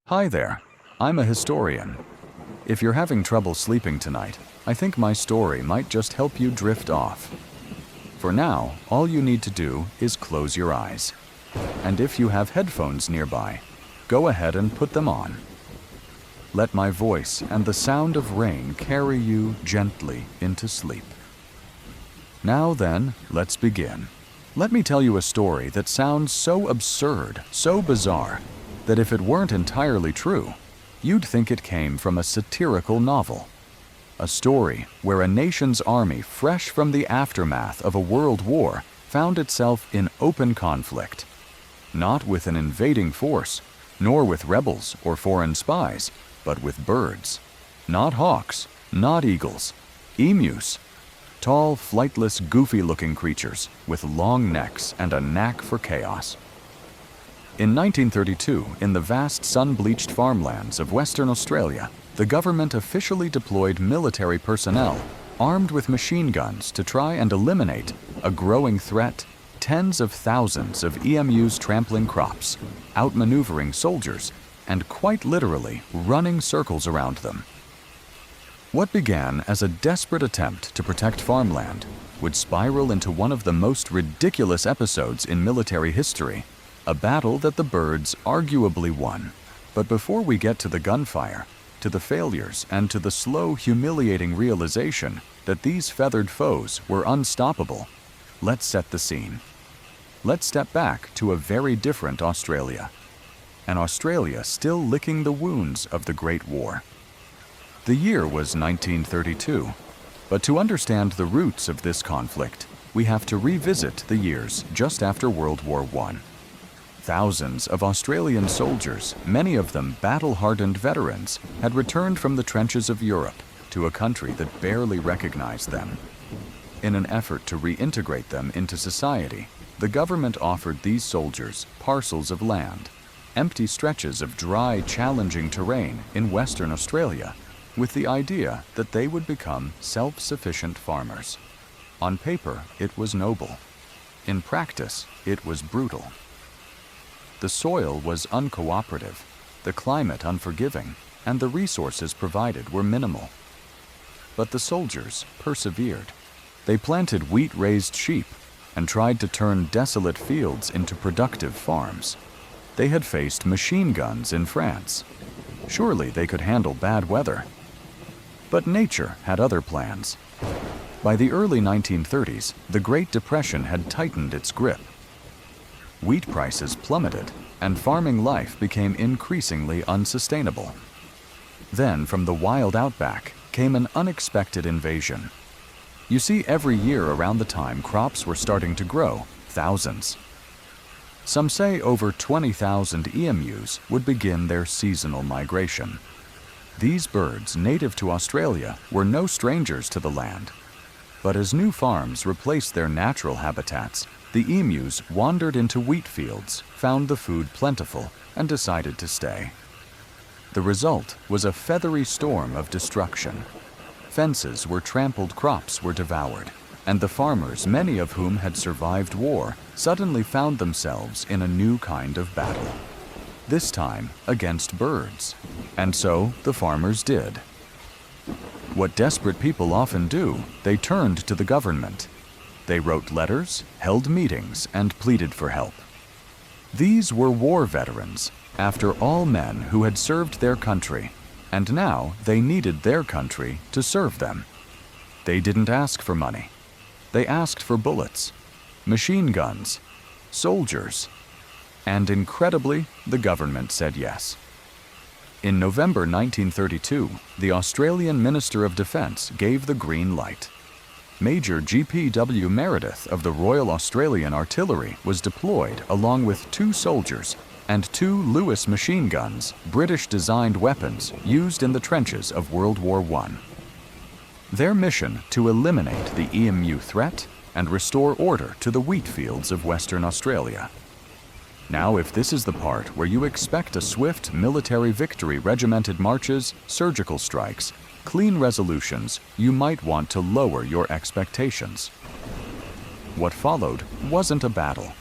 Hi there, I'm a historian. If you're having trouble sleeping tonight, I think my story might just help you drift off. For now, all you need to do is close your eyes. And if you have headphones nearby, go ahead and put them on. Let my voice and the sound of rain carry you gently into sleep. Now then, let's begin. Let me tell you a story that sounds so absurd, so bizarre, that if it weren't entirely true, you'd think it came from a satirical novel. A story where a nation's army, fresh from the aftermath of a world war, found itself in open conflict. Not with an invading force, nor with rebels or foreign spies, but with birds. Not hawks, not eagles, emus. Tall, flightless, goofy-looking creatures with long necks and a knack for chaos. In 1932, in the vast sun-bleached farmlands of Western Australia, the government officially deployed military personnel armed with machine guns to try and eliminate a growing threat: tens of thousands of emus trampling crops, outmaneuvering soldiers, and quite literally running circles around them. What began as a desperate attempt to protect farmland would spiral into one of the most ridiculous episodes in military history, a battle that the birds arguably won. But before we get to the gunfire, to the failures, and to the slow, humiliating realization that these feathered foes were unstoppable, let's set the scene. Let's step back to a very different Australia. An Australia still licking the wounds of the Great War. The year was 1932, but to understand the roots of this conflict, we have to revisit the years just after World War I. Thousands of Australian soldiers, many of them battle-hardened veterans, had returned from the trenches of Europe to a country that barely recognized them. In an effort to reintegrate them into society, the government offered these soldiers parcels of land, empty stretches of dry, challenging terrain in Western Australia, with the idea that they would become self-sufficient farmers. On paper, it was noble. In practice, it was brutal. The soil was uncooperative, the climate unforgiving, and the resources provided were minimal. But the soldiers persevered. They planted wheat-raised sheep and tried to turn desolate fields into productive farms. They had faced machine guns in France. Surely they could handle bad weather. But nature had other plans. By the early 1930s, the Great Depression had tightened its grip. Wheat prices plummeted, and farming life became increasingly unsustainable. Then, from the wild outback, came an unexpected invasion. You see, every year around the time crops were starting to grow, thousands. Some say over 20,000 emus would begin their seasonal migration. These birds, native to Australia, were no strangers to the land. But as new farms replaced their natural habitats, the emus wandered into wheat fields, found the food plentiful, and decided to stay. The result was a feathery storm of destruction. Fences were trampled, crops were devoured, and the farmers, many of whom had survived war, suddenly found themselves in a new kind of battle. This time against birds. And so the farmers did. What desperate people often do, they turned to the government. They wrote letters, held meetings, and pleaded for help. These were war veterans, after all, men who had served their country, and now they needed their country to serve them. They didn't ask for money. They asked for bullets, machine guns, soldiers, and incredibly, the government said yes. In November 1932, the Australian Minister of Defence gave the green light. Major G.P.W. Meredith of the Royal Australian Artillery was deployed along with 2 soldiers and 2 Lewis machine guns, British-designed weapons used in the trenches of World War I. Their mission to eliminate the emu threat and restore order to the wheat fields of Western Australia. Now, if this is the part where you expect a swift military victory, regimented marches, surgical strikes, clean resolutions, you might want to lower your expectations. What followed wasn't a battle.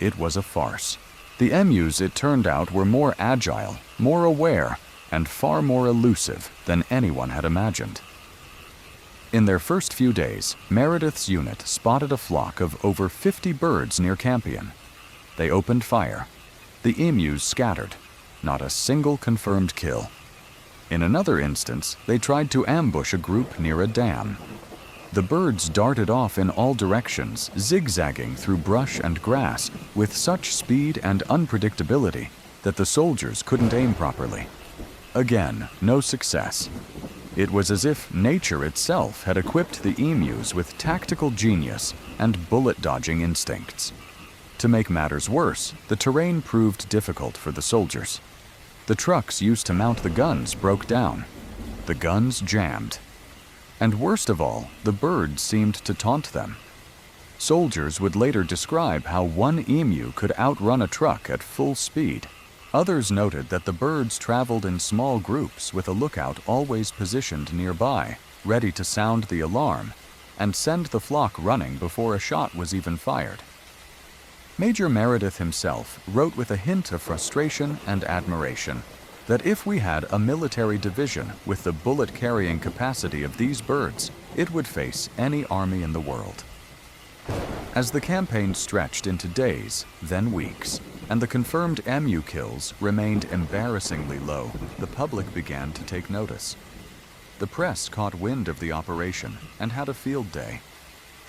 It was a farce. The emus, it turned out, were more agile, more aware, and far more elusive than anyone had imagined. In their first few days, Meredith's unit spotted a flock of over 50 birds near Campion. They opened fire. The emus scattered. Not a single confirmed kill. In another instance, they tried to ambush a group near a dam. The birds darted off in all directions, zigzagging through brush and grass with such speed and unpredictability that the soldiers couldn't aim properly. Again, no success. It was as if nature itself had equipped the emus with tactical genius and bullet-dodging instincts. To make matters worse, the terrain proved difficult for the soldiers. The trucks used to mount the guns broke down. The guns jammed. And worst of all, the birds seemed to taunt them. Soldiers would later describe how one emu could outrun a truck at full speed. Others noted that the birds traveled in small groups with a lookout always positioned nearby, ready to sound the alarm and send the flock running before a shot was even fired. Major Meredith himself wrote with a hint of frustration and admiration that if we had a military division with the bullet-carrying capacity of these birds, it would face any army in the world. As the campaign stretched into days, then weeks, and the confirmed emu kills remained embarrassingly low, the public began to take notice. The press caught wind of the operation and had a field day.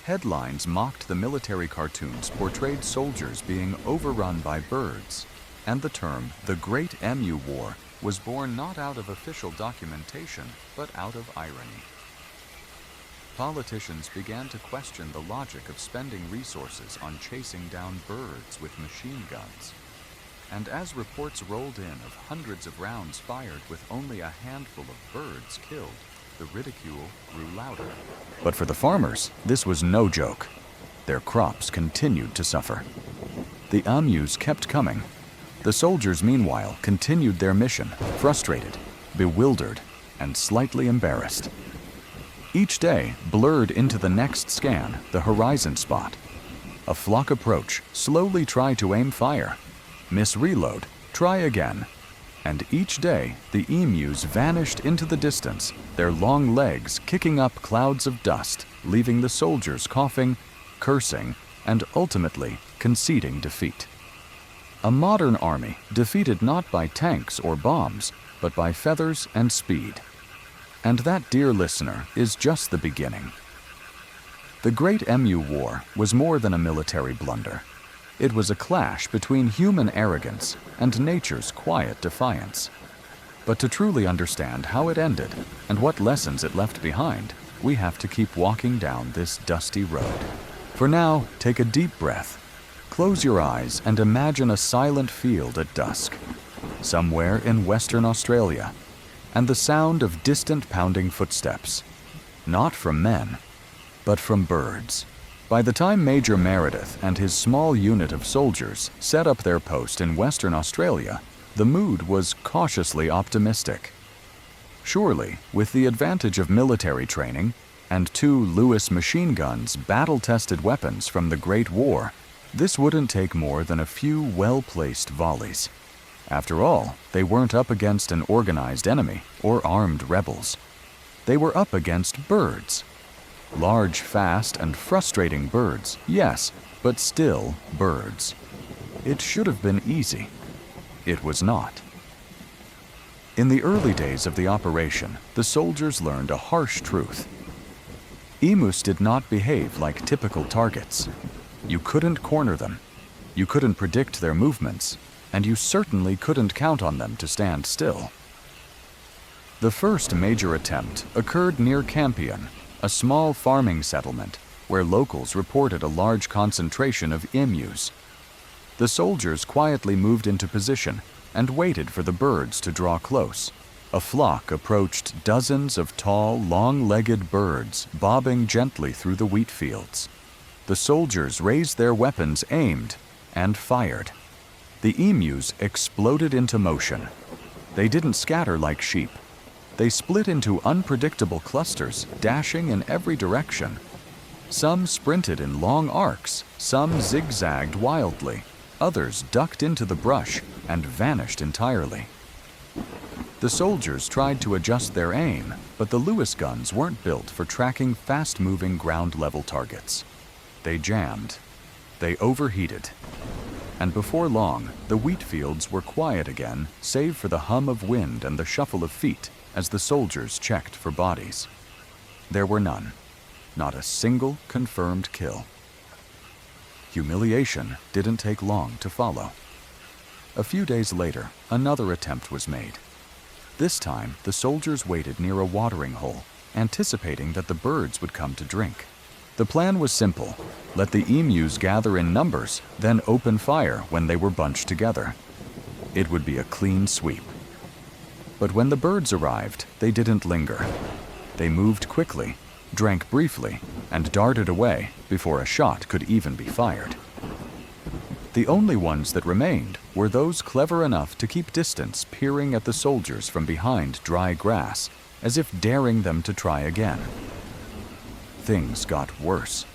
Headlines mocked the military cartoons portrayed soldiers being overrun by birds, and the term the Great Emu War was born not out of official documentation, but out of irony. Politicians began to question the logic of spending resources on chasing down birds with machine guns. And as reports rolled in of hundreds of rounds fired with only a handful of birds killed, the ridicule grew louder. But for the farmers, this was no joke. Their crops continued to suffer. The emus kept coming. The soldiers, meanwhile, continued their mission, frustrated, bewildered, and slightly embarrassed. Each day blurred into the next scan, the horizon spot. A flock approach, slowly try to aim fire. Miss reload, try again. And each day, the emus vanished into the distance, their long legs kicking up clouds of dust, leaving the soldiers coughing, cursing, and ultimately conceding defeat. A modern army defeated not by tanks or bombs, but by feathers and speed. And that, dear listener, is just the beginning. The Great Emu War was more than a military blunder. It was a clash between human arrogance and nature's quiet defiance. But to truly understand how it ended and what lessons it left behind, we have to keep walking down this dusty road. For now, take a deep breath. Close your eyes and imagine a silent field at dusk, somewhere in Western Australia, and the sound of distant pounding footsteps, not from men, but from birds. By the time Major Meredith and his small unit of soldiers set up their post in Western Australia, the mood was cautiously optimistic. Surely, with the advantage of military training and 2 Lewis machine guns, battle-tested weapons from the Great War, this wouldn't take more than a few well-placed volleys. After all, they weren't up against an organized enemy or armed rebels. They were up against birds. Large, fast, and frustrating birds, yes, but still birds. It should have been easy. It was not. In the early days of the operation, the soldiers learned a harsh truth. Emus did not behave like typical targets. You couldn't corner them. You couldn't predict their movements, and you certainly couldn't count on them to stand still. The first major attempt occurred near Campion, a small farming settlement where locals reported a large concentration of emus. The soldiers quietly moved into position and waited for the birds to draw close. A flock approached, dozens of tall, long-legged birds bobbing gently through the wheat fields. The soldiers raised their weapons, aimed, and fired. The emus exploded into motion. They didn't scatter like sheep. They split into unpredictable clusters, dashing in every direction. Some sprinted in long arcs, some zigzagged wildly, Others ducked into the brush and vanished entirely. The soldiers tried to adjust their aim, but the Lewis guns weren't built for tracking fast-moving ground-level targets. They jammed. They overheated. And before long, the wheat fields were quiet again, save for the hum of wind and the shuffle of feet as the soldiers checked for bodies. There were none. Not a single confirmed kill. Humiliation didn't take long to follow. A few days later, another attempt was made. This time, the soldiers waited near a watering hole, anticipating that the birds would come to drink. The plan was simple: let the emus gather in numbers, then open fire when they were bunched together. It would be a clean sweep. But when the birds arrived, they didn't linger. They moved quickly, drank briefly, and darted away before a shot could even be fired. The only ones that remained were those clever enough to keep distance, peering at the soldiers from behind dry grass, as if daring them to try again. Things got worse.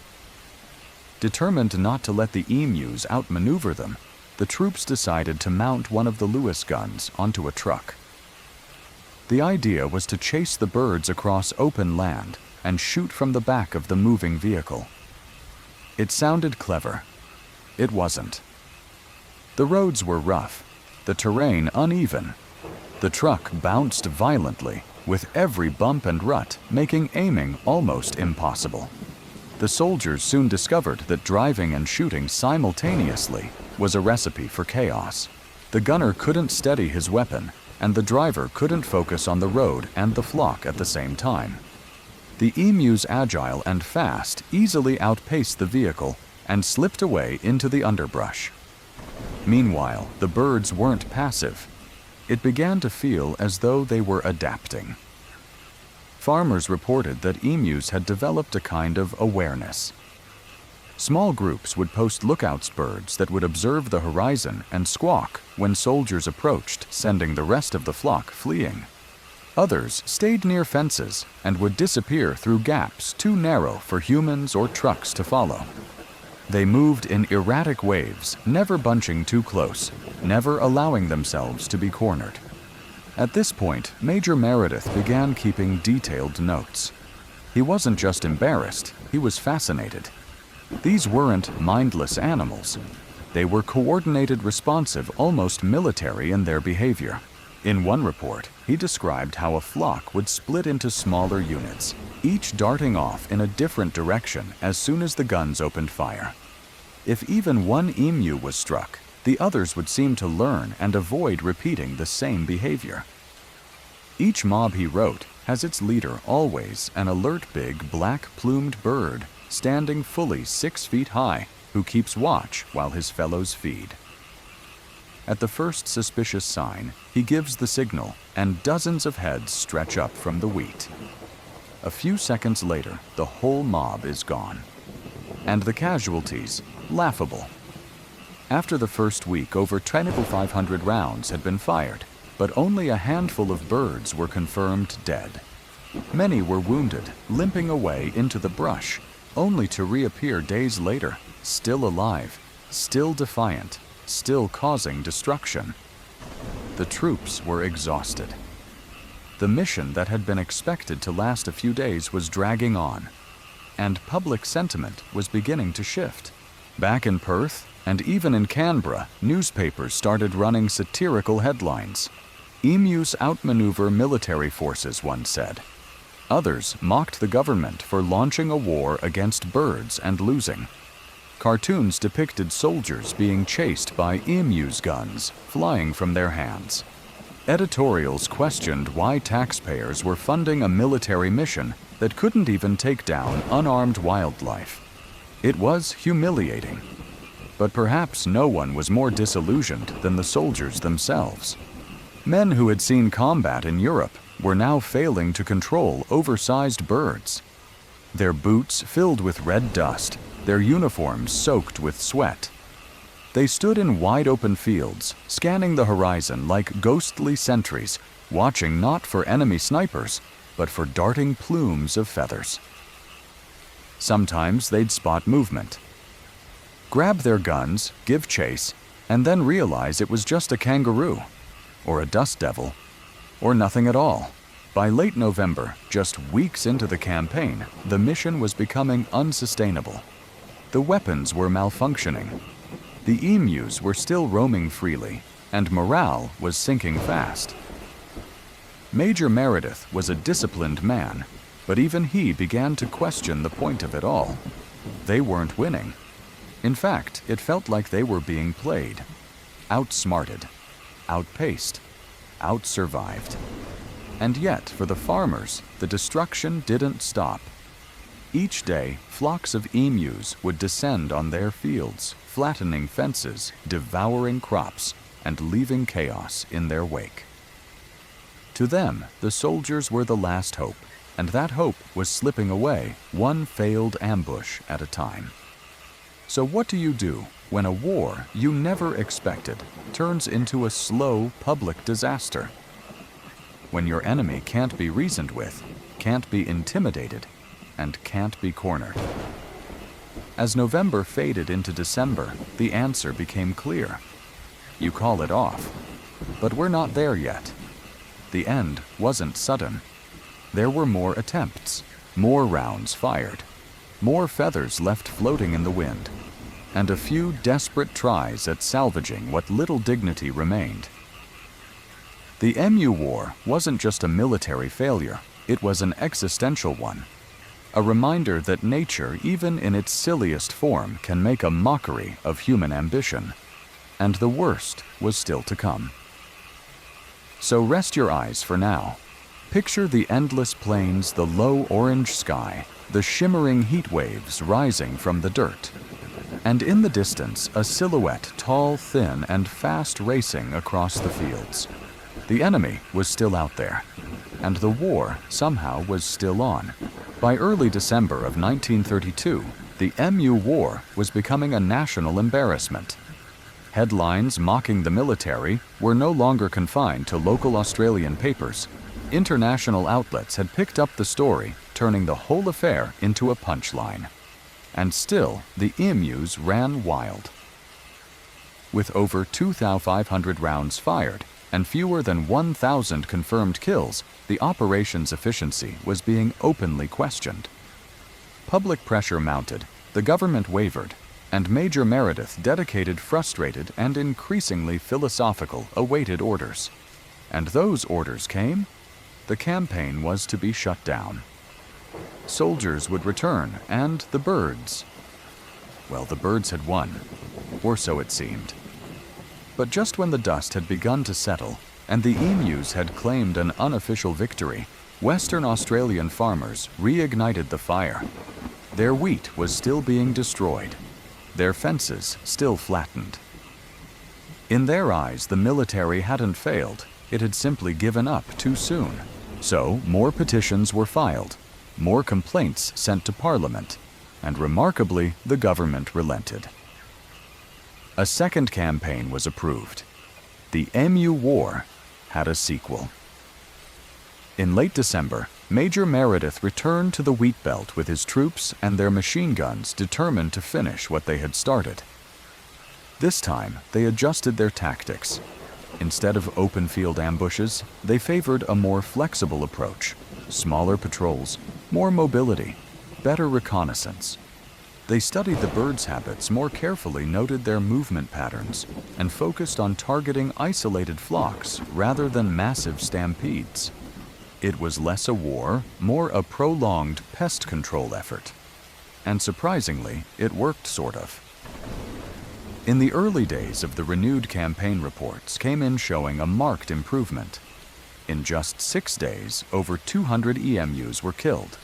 Determined not to let the emus outmaneuver them, the troops decided to mount one of the Lewis guns onto a truck. The idea was to chase the birds across open land and shoot from the back of the moving vehicle. It sounded clever. It wasn't. The roads were rough, the terrain uneven. The truck bounced violently, with every bump and rut making aiming almost impossible. The soldiers soon discovered that driving and shooting simultaneously was a recipe for chaos. The gunner couldn't steady his weapon, and the driver couldn't focus on the road and the flock at the same time. The emus, agile and fast, easily outpaced the vehicle and slipped away into the underbrush. Meanwhile, the birds weren't passive. It began to feel as though they were adapting. Farmers reported that emus had developed a kind of awareness. Small groups would post lookouts birds that would observe the horizon and squawk when soldiers approached, sending the rest of the flock fleeing. Others stayed near fences and would disappear through gaps too narrow for humans or trucks to follow. They moved in erratic waves, never bunching too close, never allowing themselves to be cornered. At this point, Major Meredith began keeping detailed notes. He wasn't just embarrassed, he was fascinated. These weren't mindless animals. They were coordinated, responsive, almost military in their behavior. In one report, he described how a flock would split into smaller units, each darting off in a different direction as soon as the guns opened fire. If even one emu was struck, the others would seem to learn and avoid repeating the same behavior. Each mob, he wrote, has its leader always an alert big black-plumed bird standing fully 6 feet high who keeps watch while his fellows feed. At the first suspicious sign, he gives the signal, and dozens of heads stretch up from the wheat. A few seconds later, the whole mob is gone. And the casualties, laughable. After the first week, over 2,500 rounds had been fired, but only a handful of birds were confirmed dead. Many were wounded, limping away into the brush, only to reappear days later, still alive, still defiant, still causing destruction. The troops were exhausted. The mission that had been expected to last a few days was dragging on, and public sentiment was beginning to shift. Back in Perth, and even in Canberra, newspapers started running satirical headlines. "Emus outmaneuver military forces," one said. Others mocked the government for launching a war against birds and losing. Cartoons depicted soldiers being chased by emus guns flying from their hands. Editorials questioned why taxpayers were funding a military mission that couldn't even take down unarmed wildlife. It was humiliating. But perhaps no one was more disillusioned than the soldiers themselves. Men who had seen combat in Europe were now failing to control oversized birds. Their boots filled with red dust, their uniforms soaked with sweat. They stood in wide-open fields, scanning the horizon like ghostly sentries, watching not for enemy snipers, but for darting plumes of feathers. Sometimes they'd spot movement, grab their guns, give chase, and then realize it was just a kangaroo, or a dust devil, or nothing at all. By late November, just weeks into the campaign, the mission was becoming unsustainable. The weapons were malfunctioning. The emus were still roaming freely, and morale was sinking fast. Major Meredith was a disciplined man, but even he began to question the point of it all. They weren't winning. In fact, it felt like they were being played, outsmarted, outpaced, outsurvived. And yet, for the farmers, the destruction didn't stop. Each day, flocks of emus would descend on their fields, flattening fences, devouring crops, and leaving chaos in their wake. To them, the soldiers were the last hope, and that hope was slipping away, one failed ambush at a time. So what do you do when a war you never expected turns into a slow public disaster? When your enemy can't be reasoned with, can't be intimidated, and can't be cornered. As November faded into December, the answer became clear. You call it off. But we're not there yet. The end wasn't sudden. There were more attempts, more rounds fired, more feathers left floating in the wind, and a few desperate tries at salvaging what little dignity remained. The Emu War wasn't just a military failure, it was an existential one. A reminder that nature, even in its silliest form, can make a mockery of human ambition. And the worst was still to come. So rest your eyes for now. Picture the endless plains, the low orange sky, the shimmering heat waves rising from the dirt. And in the distance, a silhouette, tall, thin, and fast racing across the fields. The enemy was still out there, and the war somehow was still on. By early December of 1932, the Emu War was becoming a national embarrassment. Headlines mocking the military were no longer confined to local Australian papers. International outlets had picked up the story, turning the whole affair into a punchline. And still, the emus ran wild. With over 2,500 rounds fired and fewer than 1,000 confirmed kills, the operation's efficiency was being openly questioned. Public pressure mounted, the government wavered, and Major Meredith, dedicated, frustrated, and increasingly philosophical, awaited orders. And those orders came. The campaign was to be shut down. Soldiers would return, and the birds. Well, the birds had won, or so it seemed. But just when the dust had begun to settle, and the emus had claimed an unofficial victory, Western Australian farmers reignited the fire. Their wheat was still being destroyed, their fences still flattened. In their eyes, the military hadn't failed, it had simply given up too soon. So, more petitions were filed, more complaints sent to Parliament, and remarkably, the government relented. A second campaign was approved. The Emu War had a sequel. In late December, Major Meredith returned to the wheatbelt with his troops and their machine guns, determined to finish what they had started. This time, they adjusted their tactics. Instead of open field ambushes, they favored a more flexible approach, smaller patrols, more mobility, better reconnaissance. They studied the birds' habits more carefully, noted their movement patterns, and focused on targeting isolated flocks rather than massive stampedes. It was less a war, more a prolonged pest control effort. And surprisingly, it worked sort of. In the early days of the renewed campaign, reports came in showing a marked improvement. In just 6 days, over 200 emus were killed.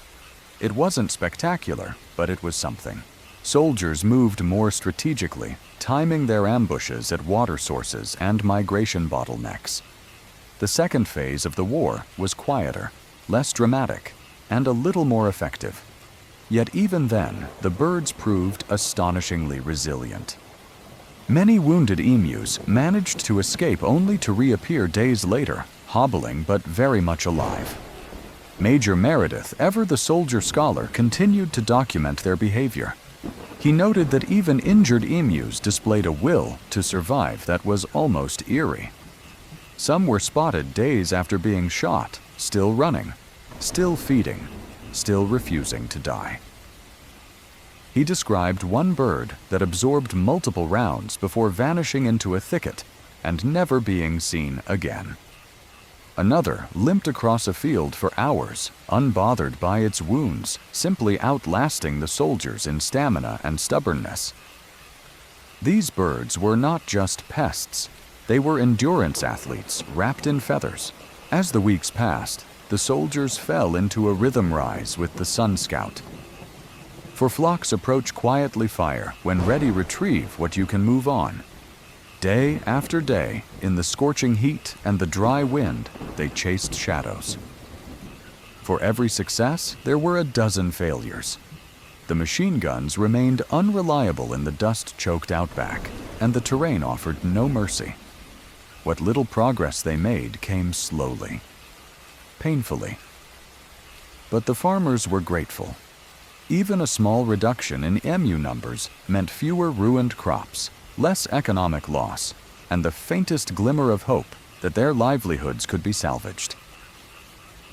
It wasn't spectacular, but it was something. Soldiers moved more strategically, timing their ambushes at water sources and migration bottlenecks. The second phase of the war was quieter, less dramatic, and a little more effective. Yet even then, the birds proved astonishingly resilient. Many wounded emus managed to escape only to reappear days later, hobbling but very much alive. Major Meredith, ever the soldier scholar, continued to document their behavior. He noted that even injured emus displayed a will to survive that was almost eerie. Some were spotted days after being shot, still running, still feeding, still refusing to die. He described one bird that absorbed multiple rounds before vanishing into a thicket and never being seen again. Another limped across a field for hours, unbothered by its wounds, simply outlasting the soldiers in stamina and stubbornness. These birds were not just pests. They were endurance athletes wrapped in feathers. As the weeks passed, the soldiers fell into a rhythm rise with the Sun Scout. For flocks approach quietly fire when ready retrieve what you can move on. Day after day, in the scorching heat and the dry wind, they chased shadows. For every success, there were a dozen failures. The machine guns remained unreliable in the dust-choked outback, and the terrain offered no mercy. What little progress they made came slowly, painfully. But the farmers were grateful. Even a small reduction in emu numbers meant fewer ruined crops, less economic loss, and the faintest glimmer of hope that their livelihoods could be salvaged.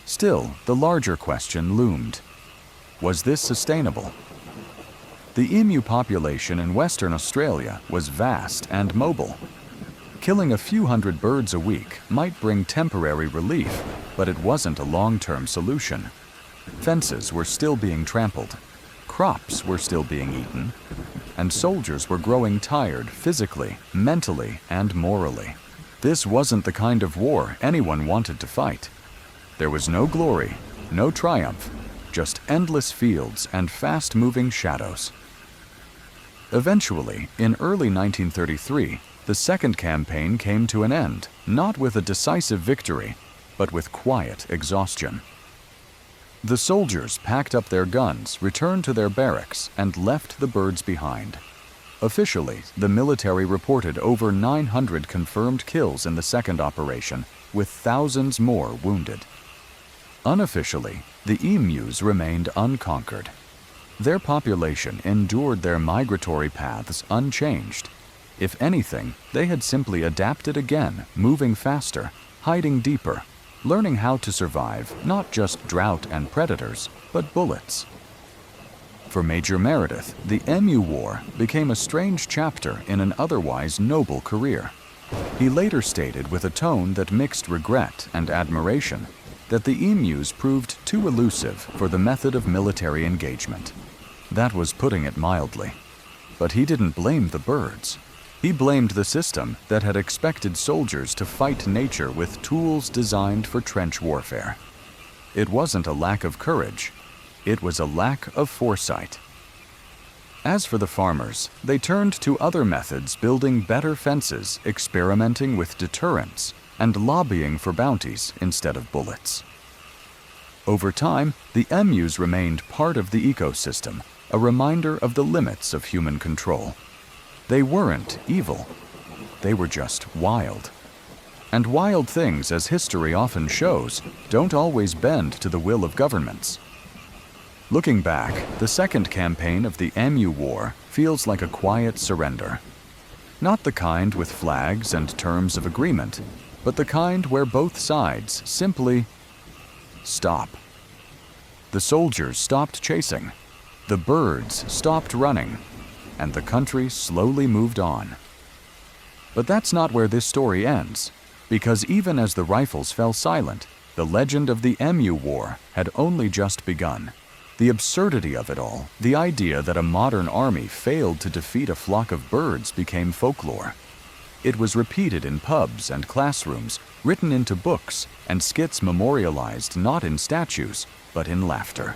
Still, the larger question loomed. Was this sustainable? The emu population in Western Australia was vast and mobile. Killing a few hundred birds a week might bring temporary relief, but it wasn't a long-term solution. Fences were still being trampled, crops were still being eaten, and soldiers were growing tired physically, mentally, and morally. This wasn't the kind of war anyone wanted to fight. There was no glory, no triumph, just endless fields and fast-moving shadows. Eventually, in early 1933, the second campaign came to an end, not with a decisive victory, but with quiet exhaustion. The soldiers packed up their guns, returned to their barracks, and left the birds behind. Officially, the military reported over 900 confirmed kills in the second operation, with thousands more wounded. Unofficially, the emus remained unconquered. Their population endured their migratory paths unchanged. If anything, they had simply adapted again, moving faster, hiding deeper, learning how to survive not just drought and predators, but bullets. For Major Meredith, the Emu War became a strange chapter in an otherwise noble career. He later stated with a tone that mixed regret and admiration that the emus proved too elusive for the method of military engagement. That was putting it mildly. But he didn't blame the birds. He blamed the system that had expected soldiers to fight nature with tools designed for trench warfare. It wasn't a lack of courage. It was a lack of foresight. As for the farmers, they turned to other methods, building better fences, experimenting with deterrents, and lobbying for bounties instead of bullets. Over time, the emus remained part of the ecosystem, a reminder of the limits of human control. They weren't evil. They were just wild. And wild things, as history often shows, don't always bend to the will of governments. Looking back, the second campaign of the Emu War feels like a quiet surrender. Not the kind with flags and terms of agreement, but the kind where both sides simply stop. The soldiers stopped chasing, the birds stopped running, and the country slowly moved on. But that's not where this story ends, because even as the rifles fell silent, the legend of the Emu War had only just begun. The absurdity of it all, the idea that a modern army failed to defeat a flock of birds, became folklore. It was repeated in pubs and classrooms, written into books, and skits memorialized not in statues, but in laughter.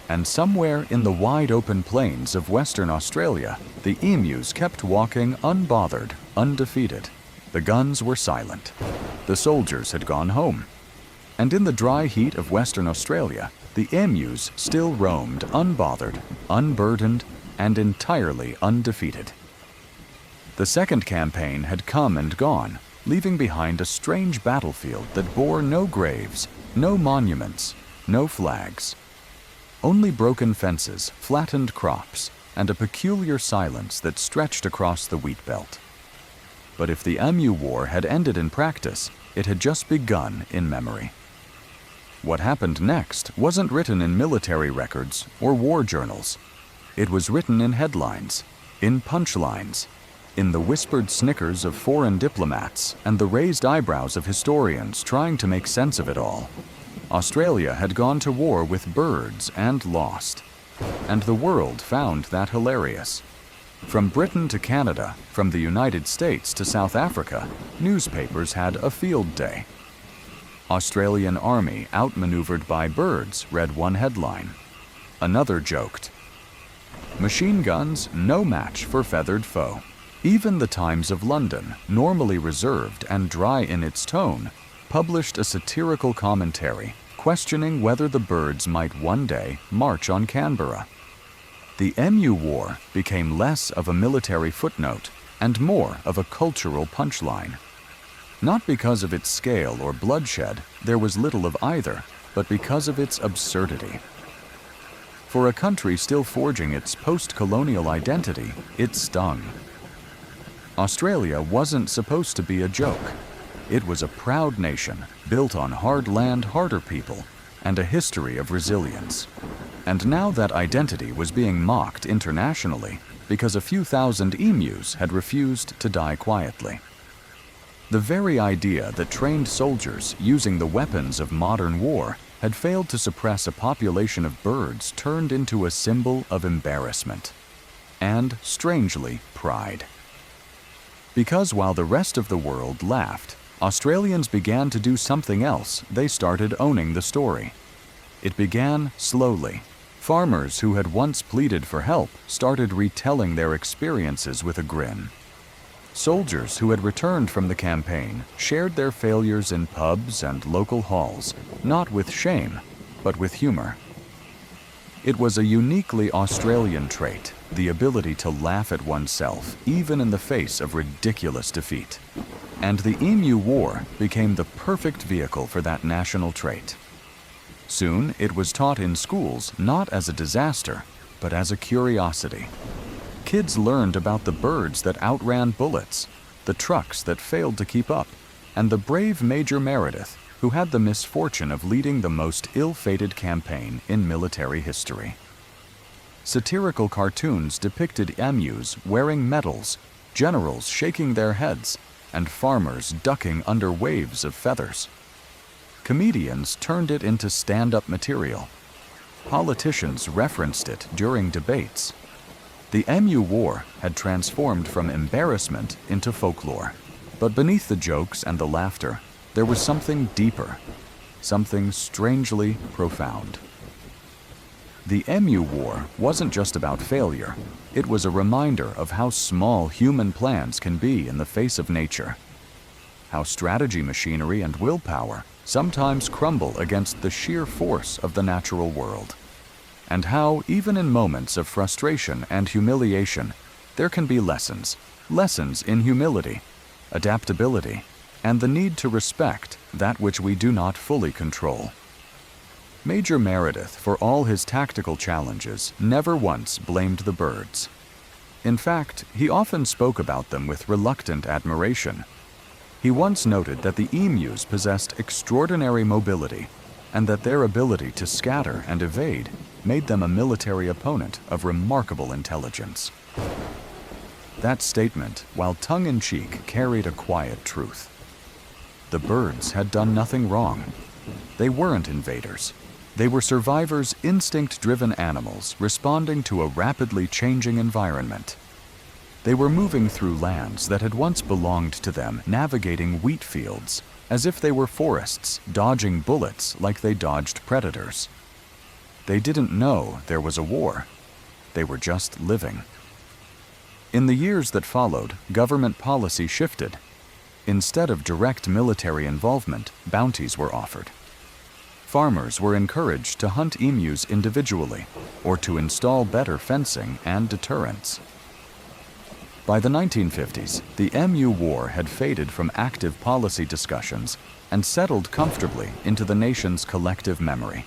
And somewhere in the wide-open plains of Western Australia, the emus kept walking unbothered, undefeated. The guns were silent. The soldiers had gone home. And in the dry heat of Western Australia, the emus still roamed unbothered, unburdened, and entirely undefeated. The second campaign had come and gone, leaving behind a strange battlefield that bore no graves, no monuments, no flags. Only broken fences, flattened crops, and a peculiar silence that stretched across the wheatbelt. But if the Emu War had ended in practice, it had just begun in memory. What happened next wasn't written in military records or war journals. It was written in headlines, in punchlines, in the whispered snickers of foreign diplomats and the raised eyebrows of historians trying to make sense of it all. Australia had gone to war with birds and lost. And the world found that hilarious. From Britain to Canada, from the United States to South Africa, newspapers had a field day. Australian Army outmaneuvered by birds, read one headline. Another joked, "Machine guns no match for feathered foe." Even the Times of London, normally reserved and dry in its tone, published a satirical commentary questioning whether the birds might one day march on Canberra. The Emu War became less of a military footnote and more of a cultural punchline. Not because of its scale or bloodshed, there was little of either, but because of its absurdity. For a country still forging its post-colonial identity, it stung. Australia wasn't supposed to be a joke. It was a proud nation, built on hard land, harder people, and a history of resilience. And now that identity was being mocked internationally because a few thousand emus had refused to die quietly. The very idea that trained soldiers using the weapons of modern war had failed to suppress a population of birds turned into a symbol of embarrassment and, strangely, pride. Because while the rest of the world laughed, Australians began to do something else. They started owning the story. It began slowly. Farmers who had once pleaded for help started retelling their experiences with a grin. Soldiers who had returned from the campaign shared their failures in pubs and local halls, not with shame, but with humor. It was a uniquely Australian trait, the ability to laugh at oneself, even in the face of ridiculous defeat. And the Emu War became the perfect vehicle for that national trait. Soon, it was taught in schools not as a disaster, but as a curiosity. Kids learned about the birds that outran bullets, the trucks that failed to keep up, and the brave Major Meredith, who had the misfortune of leading the most ill-fated campaign in military history. Satirical cartoons depicted emus wearing medals, generals shaking their heads, and farmers ducking under waves of feathers. Comedians turned it into stand-up material. Politicians referenced it during debates. The Emu War had transformed from embarrassment into folklore. But beneath the jokes and the laughter, there was something deeper, something strangely profound. The Emu War wasn't just about failure. It was a reminder of how small human plans can be in the face of nature. How strategy machinery and willpower sometimes crumble against the sheer force of the natural world. And how, even in moments of frustration and humiliation, there can be lessons in humility, adaptability, and the need to respect that which we do not fully control. Major Meredith, for all his tactical challenges, never once blamed the birds. In fact, he often spoke about them with reluctant admiration. He once noted that the emus possessed extraordinary mobility, and that their ability to scatter and evade made them a military opponent of remarkable intelligence. That statement, while tongue-in-cheek, carried a quiet truth. The birds had done nothing wrong. They weren't invaders. They were survivors, instinct-driven animals responding to a rapidly changing environment. They were moving through lands that had once belonged to them, navigating wheat fields, as if they were forests, dodging bullets like they dodged predators. They didn't know there was a war. They were just living. In the years that followed, government policy shifted. Instead of direct military involvement, bounties were offered. Farmers were encouraged to hunt emus individually or to install better fencing and deterrence. By the 1950s, the Emu War had faded from active policy discussions and settled comfortably into the nation's collective memory.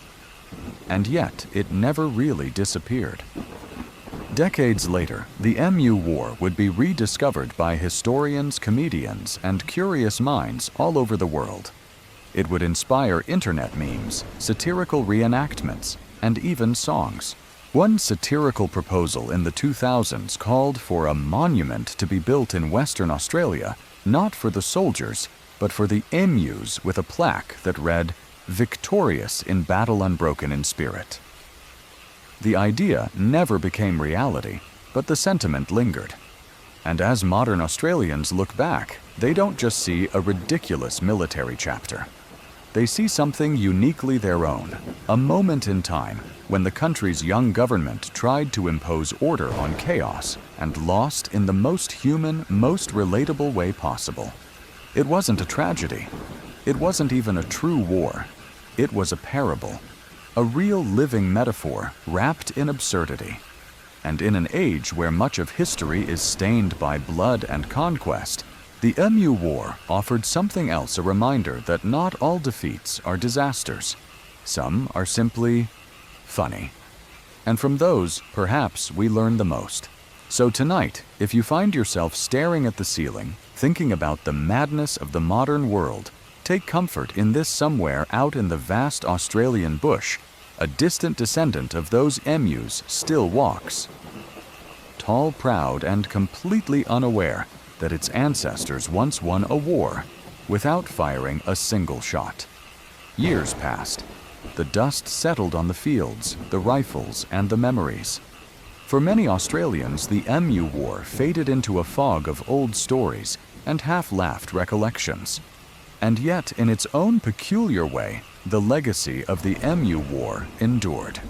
And yet, it never really disappeared. Decades later, the Emu War would be rediscovered by historians, comedians, and curious minds all over the world. It would inspire internet memes, satirical reenactments, and even songs. One satirical proposal in the 2000s called for a monument to be built in Western Australia, not for the soldiers, but for the emus, with a plaque that read, "Victorious in battle unbroken in spirit." The idea never became reality, but the sentiment lingered. And as modern Australians look back, they don't just see a ridiculous military chapter. They see something uniquely their own, a moment in time when the country's young government tried to impose order on chaos and lost in the most human, most relatable way possible. It wasn't a tragedy. It wasn't even a true war. It was a parable, a real living metaphor wrapped in absurdity. And in an age where much of history is stained by blood and conquest, the Emu War offered something else, a reminder that not all defeats are disasters. Some are simply funny. And from those, perhaps, we learn the most. So tonight, if you find yourself staring at the ceiling, thinking about the madness of the modern world, take comfort in this: somewhere out in the vast Australian bush, a distant descendant of those emus still walks. Tall, proud, and completely unaware that its ancestors once won a war without firing a single shot. Years passed. The dust settled on the fields, the rifles, and the memories. For many Australians, the Emu War faded into a fog of old stories and half-laughed recollections. And yet, in its own peculiar way, the legacy of the Emu War endured.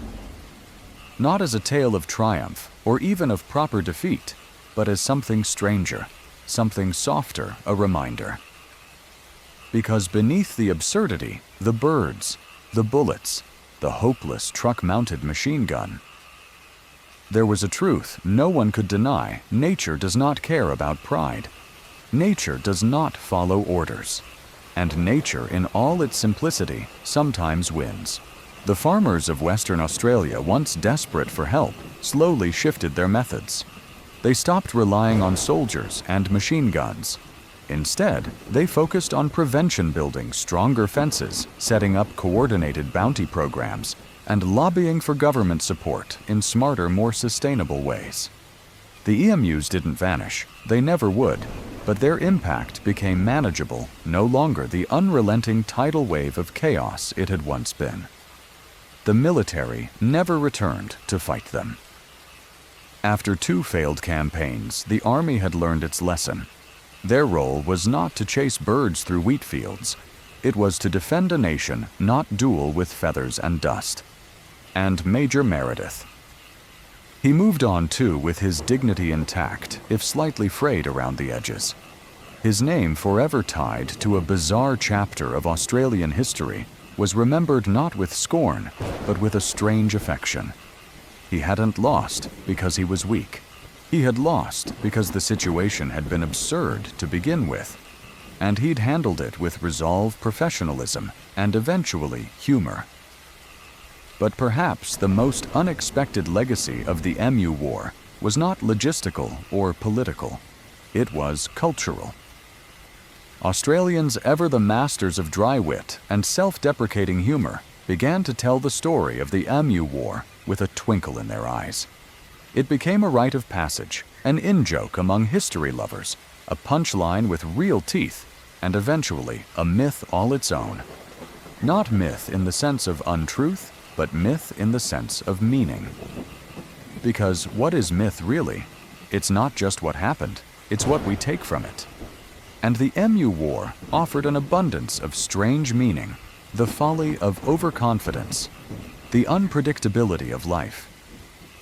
Not as a tale of triumph, or even of proper defeat, but as something stranger, something softer, a reminder. Because beneath the absurdity, the birds, the bullets, the hopeless truck-mounted machine gun, there was a truth no one could deny: nature does not care about pride. Nature does not follow orders. And nature, in all its simplicity, sometimes wins. The farmers of Western Australia, once desperate for help, slowly shifted their methods. They stopped relying on soldiers and machine guns. Instead, they focused on prevention, building stronger fences, setting up coordinated bounty programs, and lobbying for government support in smarter, more sustainable ways. The emus didn't vanish. They never would. But their impact became manageable, no longer the unrelenting tidal wave of chaos it had once been. The military never returned to fight them. After 2 failed campaigns, the army had learned its lesson. Their role was not to chase birds through wheat fields. It was to defend a nation, not duel with feathers and dust. And Major Meredith. He moved on too, with his dignity intact, if slightly frayed around the edges. His name, forever tied to a bizarre chapter of Australian history, was remembered not with scorn, but with a strange affection. He hadn't lost because he was weak. He had lost because the situation had been absurd to begin with. And he'd handled it with resolve, professionalism, and eventually humor. But perhaps the most unexpected legacy of the Emu War was not logistical or political. It was cultural. Australians, ever the masters of dry wit and self-deprecating humor, began to tell the story of the Emu War with a twinkle in their eyes. It became a rite of passage, an in-joke among history lovers, a punchline with real teeth, and eventually a myth all its own. Not myth in the sense of untruth, but myth in the sense of meaning. Because what is myth really? It's not just what happened, it's what we take from it. And the Emu War offered an abundance of strange meaning, the folly of overconfidence, the unpredictability of life,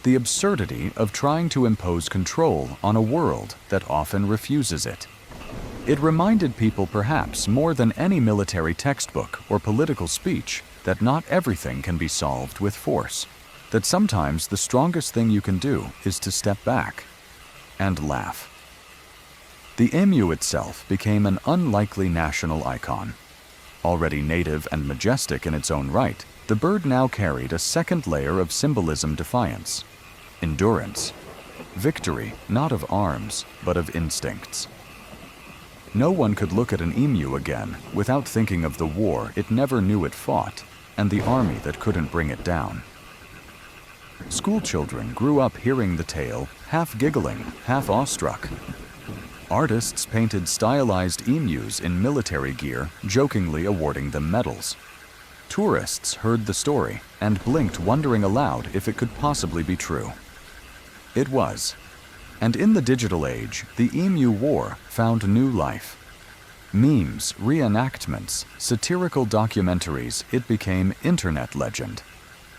the absurdity of trying to impose control on a world that often refuses it. It reminded people, perhaps more than any military textbook or political speech, that not everything can be solved with force, that sometimes the strongest thing you can do is to step back and laugh. The emu itself became an unlikely national icon. Already native and majestic in its own right, the bird now carried a second layer of symbolism: defiance, endurance, victory not of arms, but of instincts. No one could look at an emu again without thinking of the war it never knew it fought and the army that couldn't bring it down. Schoolchildren grew up hearing the tale, half giggling, half awestruck. Artists painted stylized emus in military gear, jokingly awarding them medals. Tourists heard the story and blinked, wondering aloud if it could possibly be true. It was. And in the digital age, the Emu War found new life. Memes, reenactments, satirical documentaries, it became internet legend,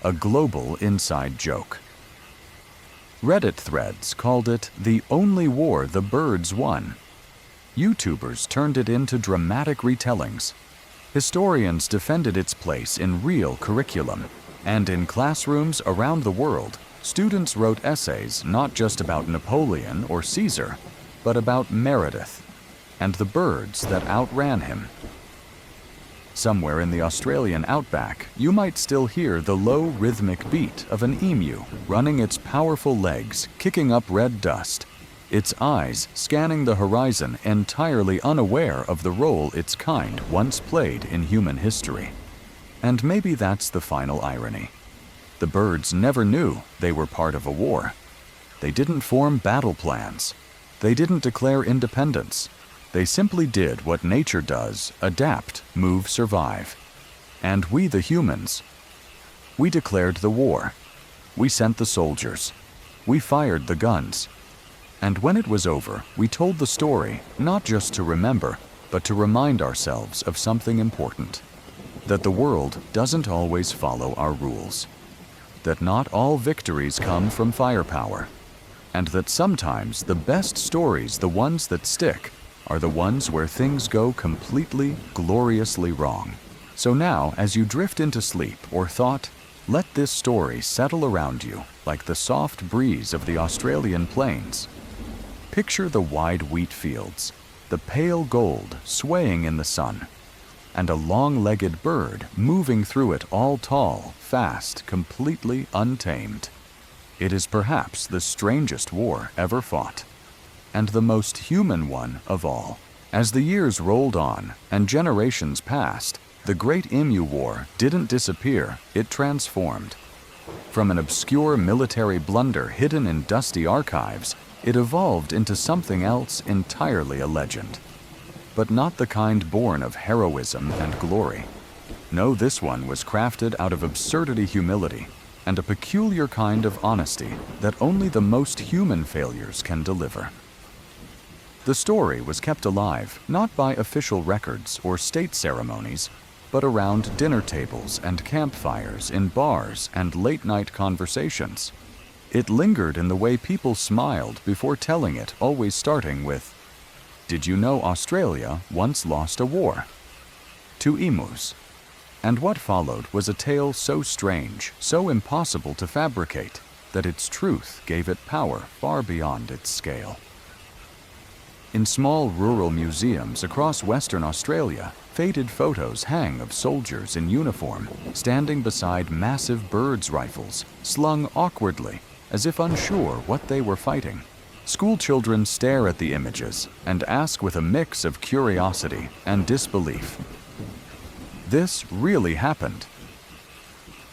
a global inside joke. Reddit threads called it the only war the birds won. YouTubers turned it into dramatic retellings. Historians defended its place in real curriculum, and in classrooms around the world, students wrote essays not just about Napoleon or Caesar, but about Meredith and the birds that outran him. Somewhere in the Australian outback, you might still hear the low rhythmic beat of an emu running its powerful legs, kicking up red dust, its eyes scanning the horizon, entirely unaware of the role its kind once played in human history. And maybe that's the final irony. The birds never knew they were part of a war. They didn't form battle plans. They didn't declare independence. They simply did what nature does: adapt, move, survive. And we, the humans, we declared the war. We sent the soldiers. We fired the guns. And when it was over, we told the story, not just to remember, but to remind ourselves of something important. That the world doesn't always follow our rules. That not all victories come from firepower. And that sometimes the best stories, the ones that stick, are the ones where things go completely, gloriously wrong. So now, as you drift into sleep or thought, let this story settle around you like the soft breeze of the Australian plains. Picture the wide wheat fields, the pale gold swaying in the sun, and a long-legged bird moving through it, all tall, fast, completely untamed. It is perhaps the strangest war ever fought, and the most human one of all. As the years rolled on and generations passed, the Great Emu War didn't disappear, it transformed. From an obscure military blunder hidden in dusty archives, it evolved into something else entirely a legend. But not the kind born of heroism and glory. No, this one was crafted out of absurdity, humility, and a peculiar kind of honesty that only the most human failures can deliver. The story was kept alive not by official records or state ceremonies, but around dinner tables and campfires, in bars and late-night conversations. It lingered in the way people smiled before telling it, always starting with, "Did you know Australia once lost a war?" To emus. And what followed was a tale so strange, so impossible to fabricate, that its truth gave it power far beyond its scale. In small rural museums across Western Australia, faded photos hang of soldiers in uniform standing beside massive birds' rifles, slung awkwardly, as if unsure what they were fighting. Schoolchildren stare at the images and ask with a mix of curiosity and disbelief, "This really happened?"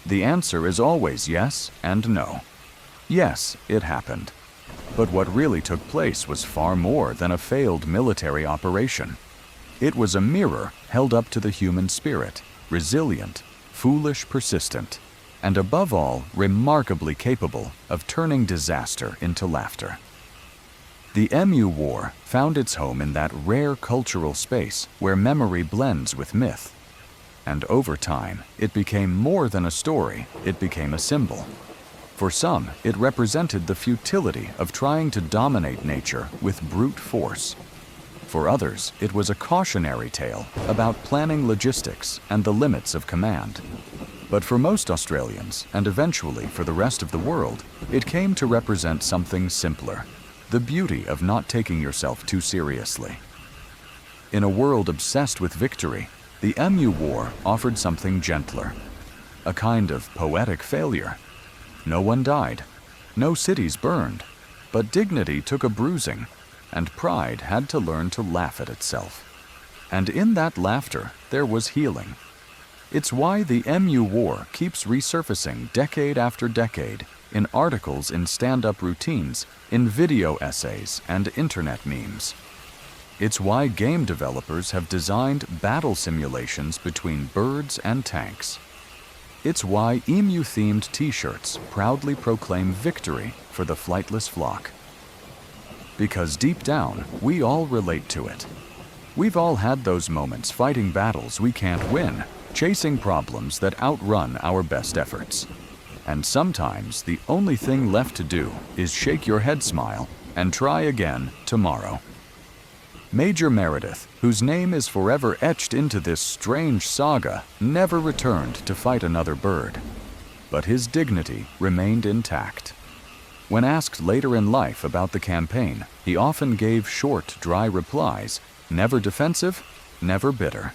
The answer is always yes and no. Yes, it happened. But what really took place was far more than a failed military operation. It was a mirror held up to the human spirit, resilient, foolish, persistent, and above all, remarkably capable of turning disaster into laughter. The Emu War found its home in that rare cultural space where memory blends with myth. And over time, it became more than a story, it became a symbol. For some, it represented the futility of trying to dominate nature with brute force. For others, it was a cautionary tale about planning logistics and the limits of command. But for most Australians, and eventually for the rest of the world, it came to represent something simpler: the beauty of not taking yourself too seriously. In a world obsessed with victory, the Emu War offered something gentler, a kind of poetic failure. No one died, no cities burned, But dignity took a bruising, and pride had to learn to laugh at itself. And in that laughter, there was healing. It's why the Emu War keeps resurfacing decade after decade in articles, in stand-up routines, in video essays, and internet memes. It's why game developers have designed battle simulations between birds and tanks. It's why emu-themed t-shirts proudly proclaim victory for the flightless flock. Because deep down, we all relate to it. We've all had those moments fighting battles we can't win, chasing problems that outrun our best efforts. And sometimes the only thing left to do is shake your head, smile, and try again tomorrow. Major Meredith, whose name is forever etched into this strange saga, never returned to fight another bird. But his dignity remained intact. When asked later in life about the campaign, he often gave short, dry replies, never defensive, never bitter.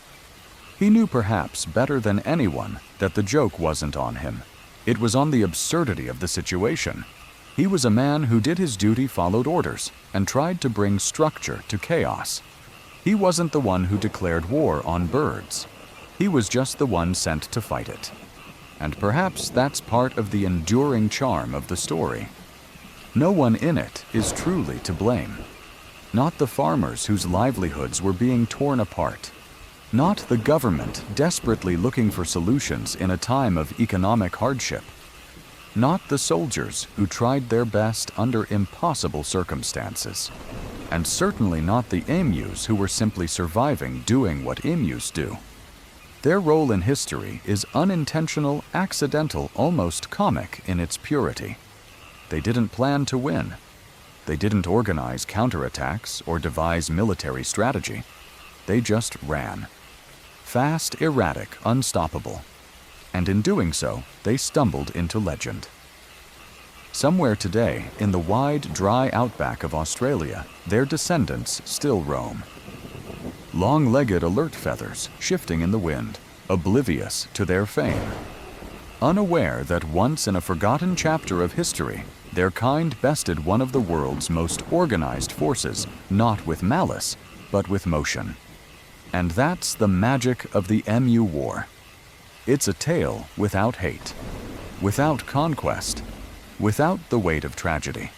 He knew perhaps better than anyone that the joke wasn't on him. It was on the absurdity of the situation. He was a man who did his duty, followed orders, and tried to bring structure to chaos. He wasn't the one who declared war on birds. He was just the one sent to fight it. And perhaps that's part of the enduring charm of the story. No one in it is truly to blame. Not the farmers whose livelihoods were being torn apart. Not the government desperately looking for solutions in a time of economic hardship. Not the soldiers who tried their best under impossible circumstances. And certainly not the emus who were simply surviving doing what emus do. Their role in history is unintentional, accidental, almost comic in its purity. They didn't plan to win. They didn't organize counterattacks or devise military strategy. They just ran. Fast, erratic, unstoppable. And in doing so, they stumbled into legend. Somewhere today, in the wide, dry outback of Australia, their descendants still roam. Long-legged alert feathers shifting in the wind, oblivious to their fame. Unaware that once in a forgotten chapter of history, their kind bested one of the world's most organized forces, not with malice, but with motion. And that's the magic of the Emu War. It's a tale without hate, without conquest, without the weight of tragedy.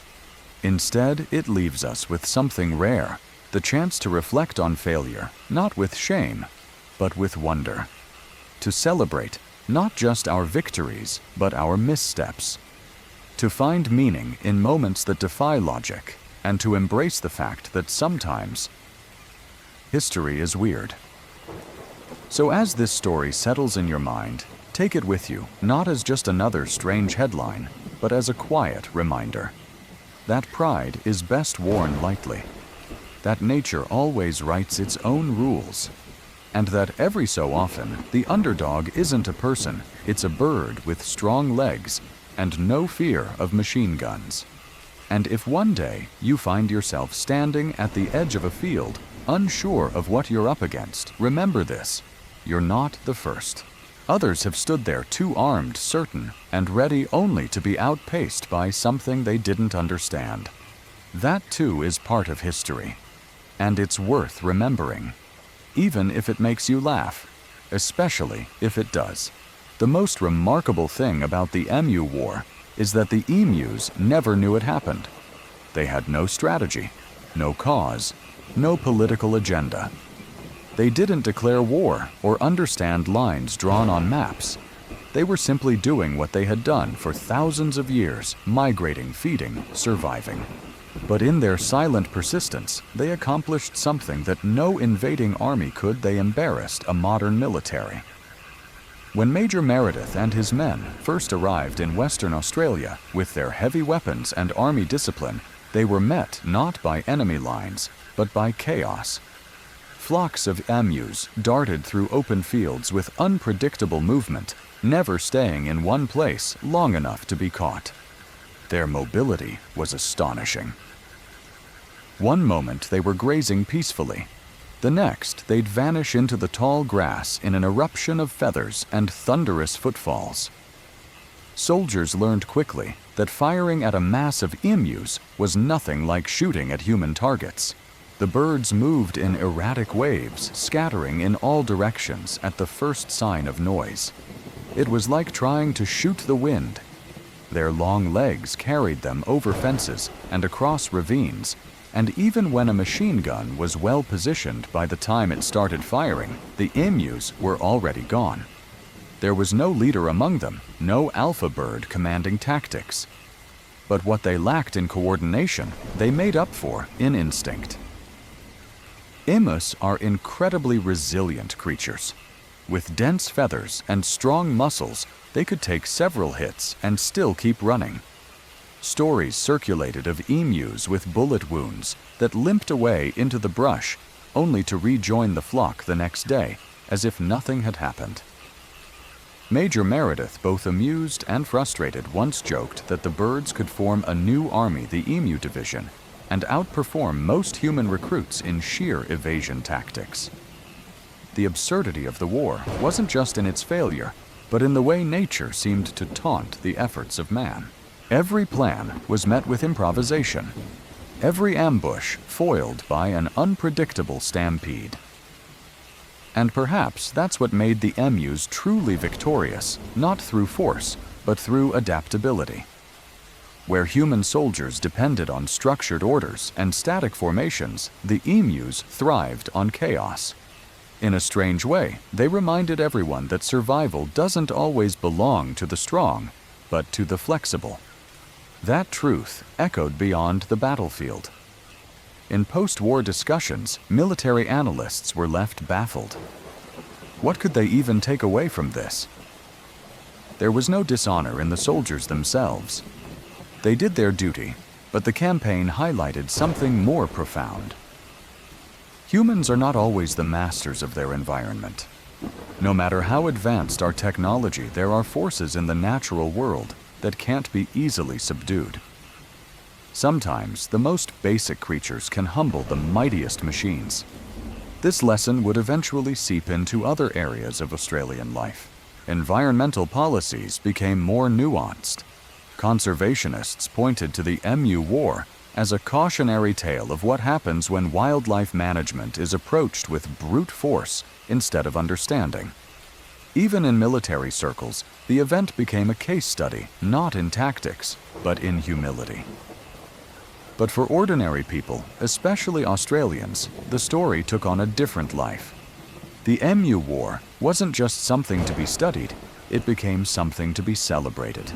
Instead, it leaves us with something rare, the chance to reflect on failure, not with shame, but with wonder. To celebrate not just our victories, but our missteps. To find meaning in moments that defy logic, and to embrace the fact that sometimes history is weird. So as this story settles in your mind, take it with you, not as just another strange headline, but as a quiet reminder. That pride is best worn lightly. That nature always writes its own rules. And that every so often, the underdog isn't a person, it's a bird with strong legs and no fear of machine guns. And if one day you find yourself standing at the edge of a field, unsure of what you're up against, remember this. You're not the first. Others have stood there too armed, certain, and ready only to be outpaced by something they didn't understand. That too is part of history. And it's worth remembering. Even if it makes you laugh. Especially if it does. The most remarkable thing about the Emu War is that the emus never knew it happened. They had no strategy, no cause, no political agenda. They didn't declare war or understand lines drawn on maps. They were simply doing what they had done for thousands of years, migrating, feeding, surviving. But in their silent persistence, they accomplished something that no invading army could. They embarrassed a modern military. When Major Meredith and his men first arrived in Western Australia with their heavy weapons and army discipline, they were met not by enemy lines, but by chaos. Flocks of emus darted through open fields with unpredictable movement, never staying in one place long enough to be caught. Their mobility was astonishing. One moment they were grazing peacefully. The next, they'd vanish into the tall grass in an eruption of feathers and thunderous footfalls. Soldiers learned quickly that firing at a mass of emus was nothing like shooting at human targets. The birds moved in erratic waves, scattering in all directions at the first sign of noise. It was like trying to shoot the wind. Their long legs carried them over fences and across ravines, and even when a machine gun was well positioned by the time it started firing, the emus were already gone. There was no leader among them, no alpha bird commanding tactics. But what they lacked in coordination, they made up for in instinct. Emus are incredibly resilient creatures. With dense feathers and strong muscles, they could take several hits and still keep running. Stories circulated of emus with bullet wounds that limped away into the brush, only to rejoin the flock the next day, as if nothing had happened. Major Meredith, both amused and frustrated, once joked that the birds could form a new army, the Emu Division, and outperform most human recruits in sheer evasion tactics. The absurdity of the war wasn't just in its failure, but in the way nature seemed to taunt the efforts of man. Every plan was met with improvisation, every ambush foiled by an unpredictable stampede. And perhaps that's what made the emus truly victorious, not through force, but through adaptability. Where human soldiers depended on structured orders and static formations, the emus thrived on chaos. In a strange way, they reminded everyone that survival doesn't always belong to the strong, but to the flexible. That truth echoed beyond the battlefield. In post-war discussions, military analysts were left baffled. What could they even take away from this? There was no dishonor in the soldiers themselves. They did their duty, but the campaign highlighted something more profound. Humans are not always the masters of their environment. No matter how advanced our technology, there are forces in the natural world that can't be easily subdued. Sometimes the most basic creatures can humble the mightiest machines. This lesson would eventually seep into other areas of Australian life. Environmental policies became more nuanced. Conservationists pointed to the Emu War as a cautionary tale of what happens when wildlife management is approached with brute force instead of understanding. Even in military circles, the event became a case study, not in tactics, but in humility. But for ordinary people, especially Australians, the story took on a different life. The Emu War wasn't just something to be studied, it became something to be celebrated.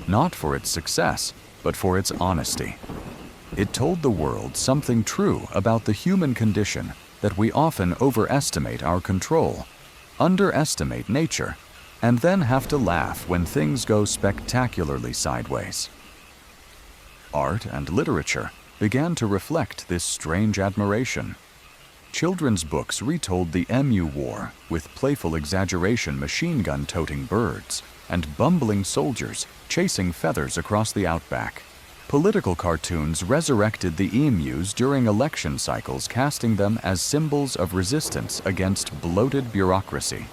Not for its success, but for its honesty. It told the world something true about the human condition, that we often overestimate our control, underestimate nature, and then have to laugh when things go spectacularly sideways. Art and literature began to reflect this strange admiration. Children's books retold the Emu War with playful exaggeration, machine gun-toting birds and bumbling soldiers chasing feathers across the outback. Political cartoons resurrected the emus during election cycles, casting them as symbols of resistance against bloated bureaucracy.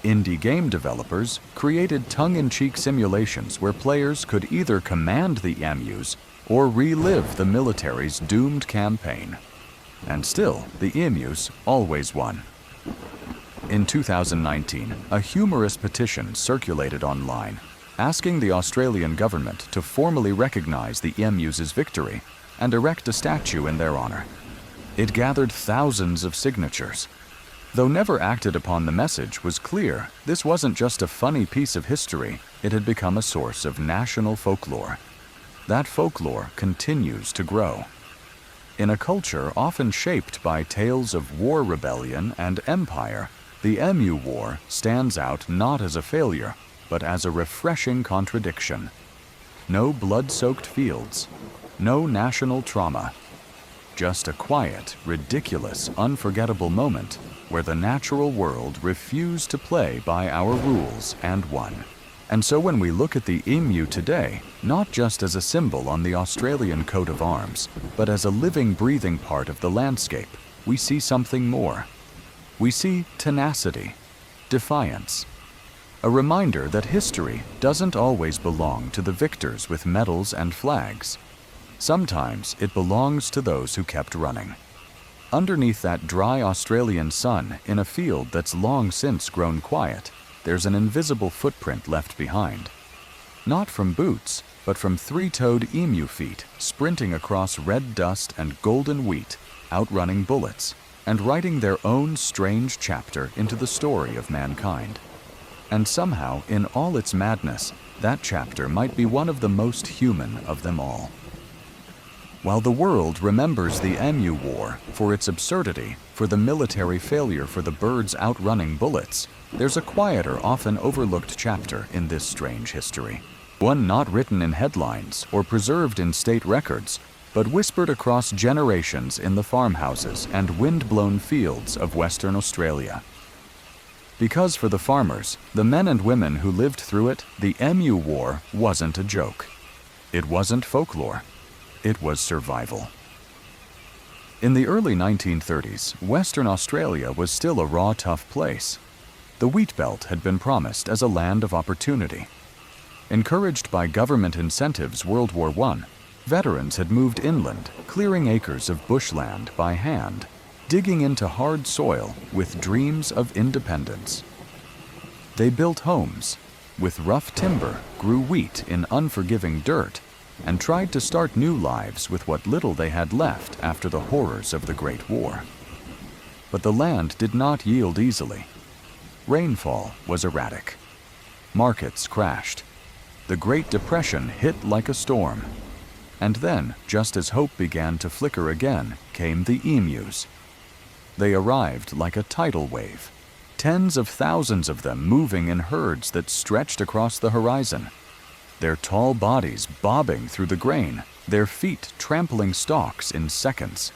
Indie game developers created tongue-in-cheek simulations where players could either command the emus or relive the military's doomed campaign. And still, the emus always won. In 2019, a humorous petition circulated online, asking the Australian government to formally recognize the emus' victory and erect a statue in their honor. It gathered thousands of signatures. Though never acted upon, the message was clear. This wasn't just a funny piece of history, it had become a source of national folklore. That folklore continues to grow. In a culture often shaped by tales of war, rebellion, and empire, the Emu War stands out not as a failure, but as a refreshing contradiction. No blood-soaked fields, no national trauma, just a quiet, ridiculous, unforgettable moment where the natural world refused to play by our rules and won. And so when we look at the emu today, not just as a symbol on the Australian coat of arms, but as a living, breathing part of the landscape, we see something more. We see tenacity, defiance, A reminder that history doesn't always belong to the victors with medals and flags. Sometimes it belongs to those who kept running. Underneath that dry Australian sun, in a field that's long since grown quiet, there's an invisible footprint left behind. Not from boots, but from three-toed emu feet sprinting across red dust and golden wheat, outrunning bullets, and writing their own strange chapter into the story of mankind. And somehow, in all its madness, that chapter might be one of the most human of them all. While the world remembers the Emu War for its absurdity, for the military failure, for the birds outrunning bullets, there's a quieter, often overlooked chapter in this strange history. One not written in headlines or preserved in state records, but whispered across generations in the farmhouses and wind-blown fields of Western Australia. Because for the farmers, the men and women who lived through it, the Emu War wasn't a joke. It wasn't folklore. It was survival. In the early 1930s, Western Australia was still a raw, tough place. The wheatbelt had been promised as a land of opportunity. Encouraged by government incentives World War I, veterans had moved inland, clearing acres of bushland by hand, digging into hard soil with dreams of independence. They built homes. With rough timber, grew wheat in unforgiving dirt, and tried to start new lives with what little they had left after the horrors of the Great War. But the land did not yield easily. Rainfall was erratic. Markets crashed. The Great Depression hit like a storm. And then, just as hope began to flicker again, came the emus. They arrived like a tidal wave, tens of thousands of them moving in herds that stretched across the horizon, their tall bodies bobbing through the grain, their feet trampling stalks in seconds.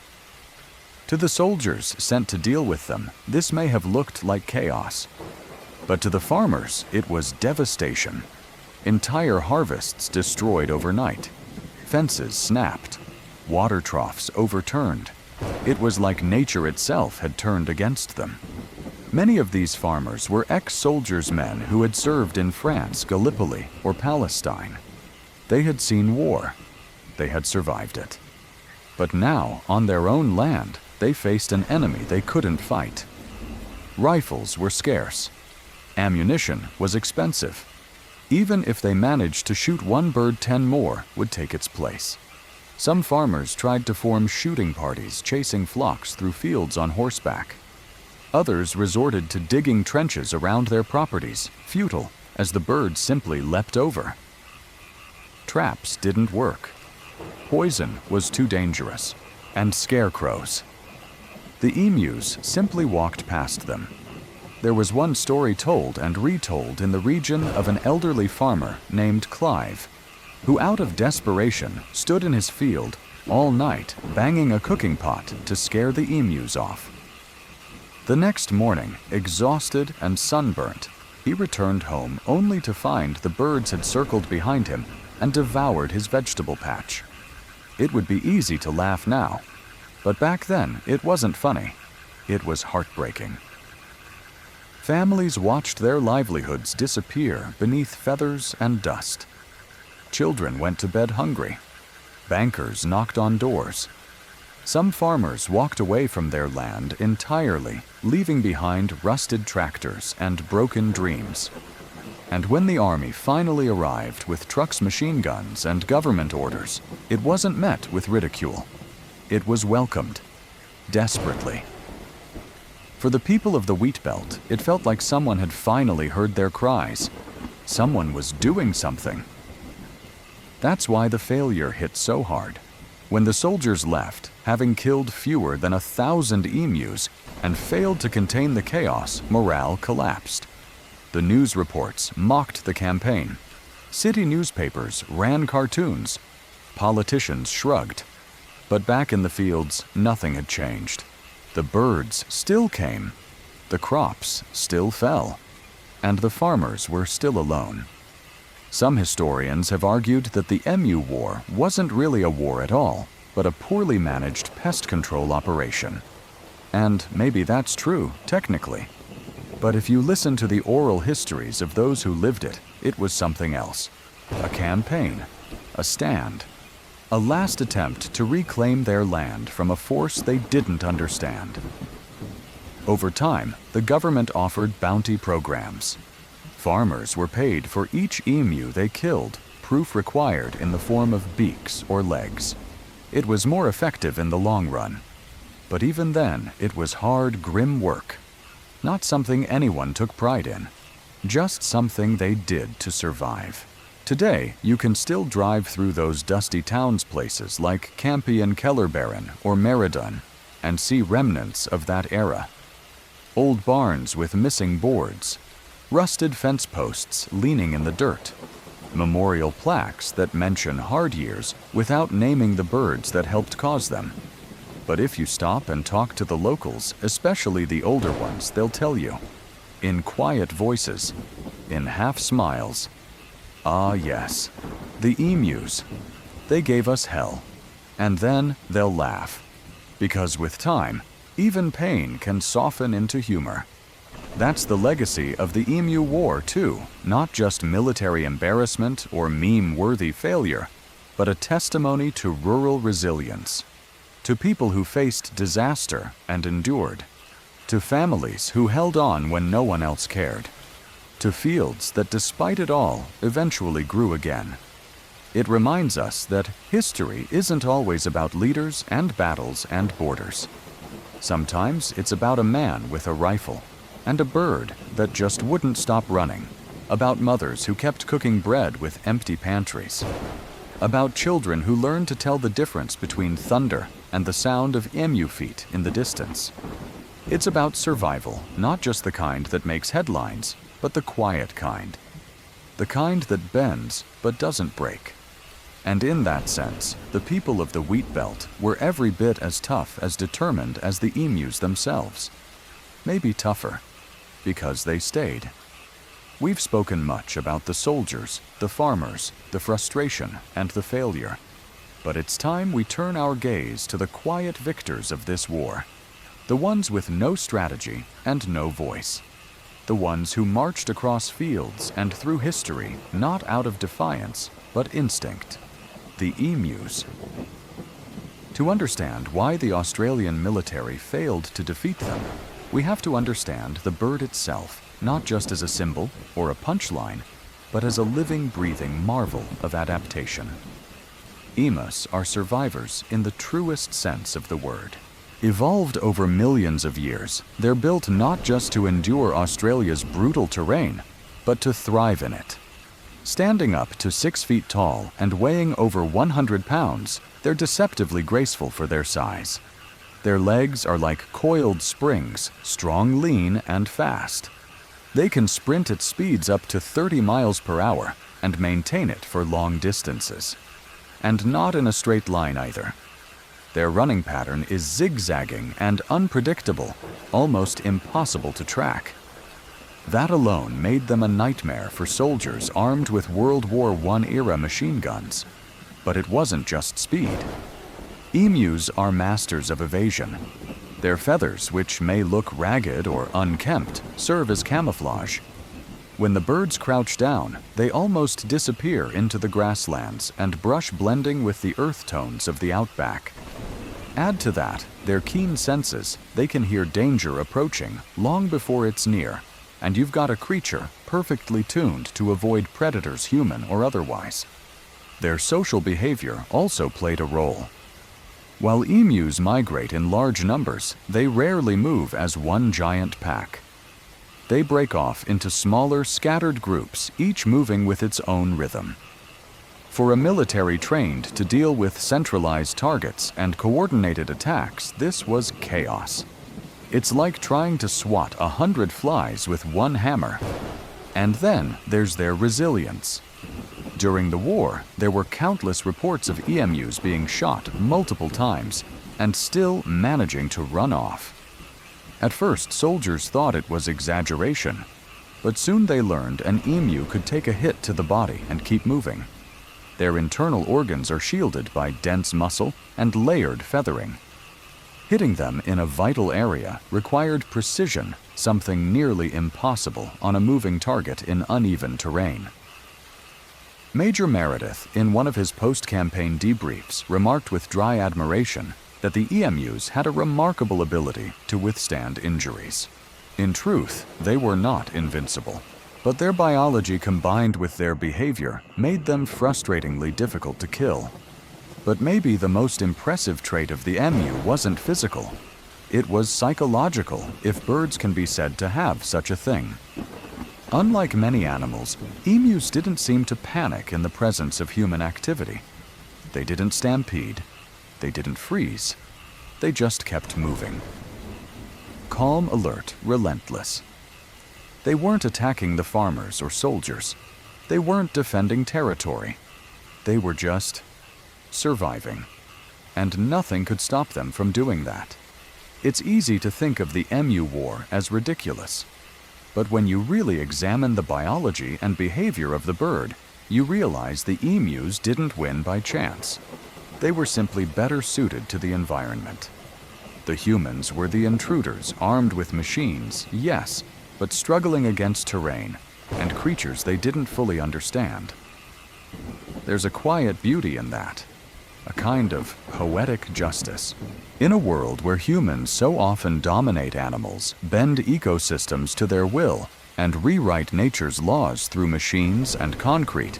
To the soldiers sent to deal with them, this may have looked like chaos. But to the farmers, it was devastation. Entire harvests destroyed overnight. Fences snapped. Water troughs overturned. It was like nature itself had turned against them. Many of these farmers were ex-soldiers' men who had served in France, Gallipoli, or Palestine. They had seen war. They had survived it. But now, on their own land, they faced an enemy they couldn't fight. Rifles were scarce. Ammunition was expensive. Even if they managed to shoot one bird, 10 more would take its place. Some farmers tried to form shooting parties, chasing flocks through fields on horseback. Others resorted to digging trenches around their properties, futile, as the birds simply leapt over. Traps didn't work. Poison was too dangerous. And scarecrows. The emus simply walked past them. There was one story told and retold in the region of an elderly farmer named Clive, who out of desperation stood in his field all night banging a cooking pot to scare the emus off. The next morning, exhausted and sunburnt, he returned home only to find the birds had circled behind him and devoured his vegetable patch. It would be easy to laugh now, but back then it wasn't funny. It was heartbreaking. Families watched their livelihoods disappear beneath feathers and dust. Children went to bed hungry. Bankers knocked on doors. Some farmers walked away from their land entirely, leaving behind rusted tractors and broken dreams. And when the army finally arrived with trucks, machine guns, and government orders, it wasn't met with ridicule. It was welcomed, desperately. For the people of the wheatbelt, it felt like someone had finally heard their cries. Someone was doing something. That's why the failure hit so hard. When the soldiers left, having killed fewer than 1,000 emus and failed to contain the chaos, morale collapsed. The news reports mocked the campaign. City newspapers ran cartoons. Politicians shrugged. But back in the fields, nothing had changed. The birds still came. The crops still fell. And the farmers were still alone. Some historians have argued that the Emu War wasn't really a war at all, but a poorly managed pest control operation. And maybe that's true, technically. But if you listen to the oral histories of those who lived it, it was something else. A campaign, a stand, a last attempt to reclaim their land from a force they didn't understand. Over time, the government offered bounty programs. Farmers were paid for each emu they killed, proof required in the form of beaks or legs. It was more effective in the long run. But even then, it was hard, grim work. Not something anyone took pride in, just something they did to survive. Today, you can still drive through those dusty towns places like Campion Kellerberrin or Merredon and see remnants of that era. Old barns with missing boards, rusted fence posts leaning in the dirt, memorial plaques that mention hard years without naming the birds that helped cause them. But if you stop and talk to the locals, especially the older ones, they'll tell you, in quiet voices, in half smiles, ah yes, the emus, they gave us hell. And then they'll laugh, because with time, even pain can soften into humor. That's the legacy of the Emu War too, not just military embarrassment or meme-worthy failure, but a testimony to rural resilience, to people who faced disaster and endured, to families who held on when no one else cared, to fields that despite it all eventually grew again. It reminds us that history isn't always about leaders and battles and borders. Sometimes it's about a man with a rifle and a bird that just wouldn't stop running, about mothers who kept cooking bread with empty pantries, about children who learned to tell the difference between thunder and the sound of emu feet in the distance. It's about survival, not just the kind that makes headlines, but the quiet kind. The kind that bends but doesn't break. And in that sense, the people of the wheatbelt were every bit as tough, as determined as the emus themselves. Maybe tougher, because they stayed. We've spoken much about the soldiers, the farmers, the frustration, and the failure. But it's time we turn our gaze to the quiet victors of this war. The ones with no strategy and no voice. The ones who marched across fields and through history, not out of defiance, but instinct. The emus. To understand why the Australian military failed to defeat them, we have to understand the bird itself, not just as a symbol or a punchline, but as a living, breathing marvel of adaptation. Emus are survivors in the truest sense of the word. Evolved over millions of years, they're built not just to endure Australia's brutal terrain, but to thrive in it. Standing up to 6 feet tall and weighing over 100 pounds, they're deceptively graceful for their size. Their legs are like coiled springs, strong, lean, and fast. They can sprint at speeds up to 30 miles per hour and maintain it for long distances. And not in a straight line either. Their running pattern is zigzagging and unpredictable, almost impossible to track. That alone made them a nightmare for soldiers armed with World War I era machine guns. But it wasn't just speed. Emus are masters of evasion. Their feathers, which may look ragged or unkempt, serve as camouflage. When the birds crouch down, they almost disappear into the grasslands and brush blending with the earth tones of the outback. Add to that their keen senses, they can hear danger approaching long before it's near, and you've got a creature perfectly tuned to avoid predators, human or otherwise. Their social behavior also played a role. While emus migrate in large numbers, they rarely move as one giant pack. They break off into smaller, scattered groups, each moving with its own rhythm. For a military trained to deal with centralized targets and coordinated attacks, this was chaos. It's like trying to swat 100 flies with one hammer. And then there's their resilience. During the war, there were countless reports of emus being shot multiple times and still managing to run off. At first, soldiers thought it was exaggeration, but soon they learned an emu could take a hit to the body and keep moving. Their internal organs are shielded by dense muscle and layered feathering. Hitting them in a vital area required precision, something nearly impossible on a moving target in uneven terrain. Major Meredith, in one of his post-campaign debriefs, remarked with dry admiration that the emus had a remarkable ability to withstand injuries. In truth, they were not invincible, but their biology combined with their behavior made them frustratingly difficult to kill. But maybe the most impressive trait of the emu wasn't physical. It was psychological, if birds can be said to have such a thing. Unlike many animals, emus didn't seem to panic in the presence of human activity. They didn't stampede. They didn't freeze. They just kept moving. Calm, alert, relentless. They weren't attacking the farmers or soldiers. They weren't defending territory. They were just surviving. And nothing could stop them from doing that. It's easy to think of the Emu War as ridiculous. But when you really examine the biology and behavior of the bird, you realize the emus didn't win by chance. They were simply better suited to the environment. The humans were the intruders, armed with machines, yes, but struggling against terrain and creatures they didn't fully understand. There's a quiet beauty in that, a kind of poetic justice. In a world where humans so often dominate animals, bend ecosystems to their will, and rewrite nature's laws through machines and concrete,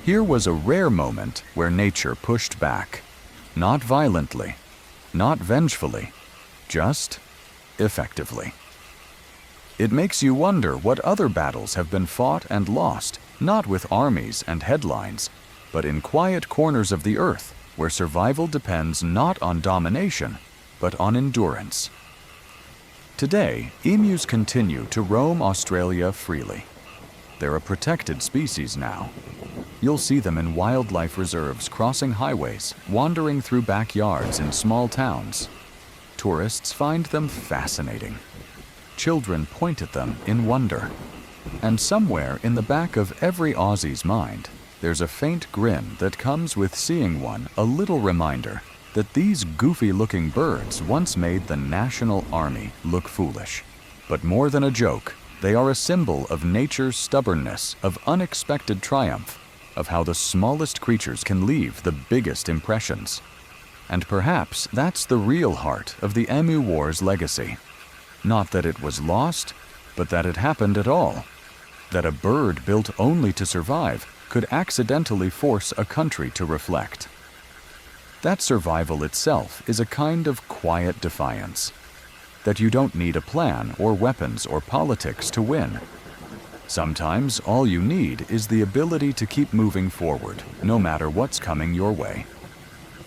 here was a rare moment where nature pushed back. Not violently, not vengefully, just effectively. It makes you wonder what other battles have been fought and lost, not with armies and headlines, but in quiet corners of the earth, where survival depends not on domination, but on endurance. Today, emus continue to roam Australia freely. They're a protected species now. You'll see them in wildlife reserves, crossing highways, wandering through backyards in small towns. Tourists find them fascinating. Children point at them in wonder. And somewhere in the back of every Aussie's mind, there's a faint grin that comes with seeing one, a little reminder that these goofy-looking birds once made the National Army look foolish. But more than a joke, they are a symbol of nature's stubbornness, of unexpected triumph, of how the smallest creatures can leave the biggest impressions. And perhaps that's the real heart of the Emu War's legacy. Not that it was lost, but that it happened at all. That a bird built only to survive could accidentally force a country to reflect. That survival itself is a kind of quiet defiance. That you don't need a plan or weapons or politics to win. Sometimes all you need is the ability to keep moving forward, no matter what's coming your way.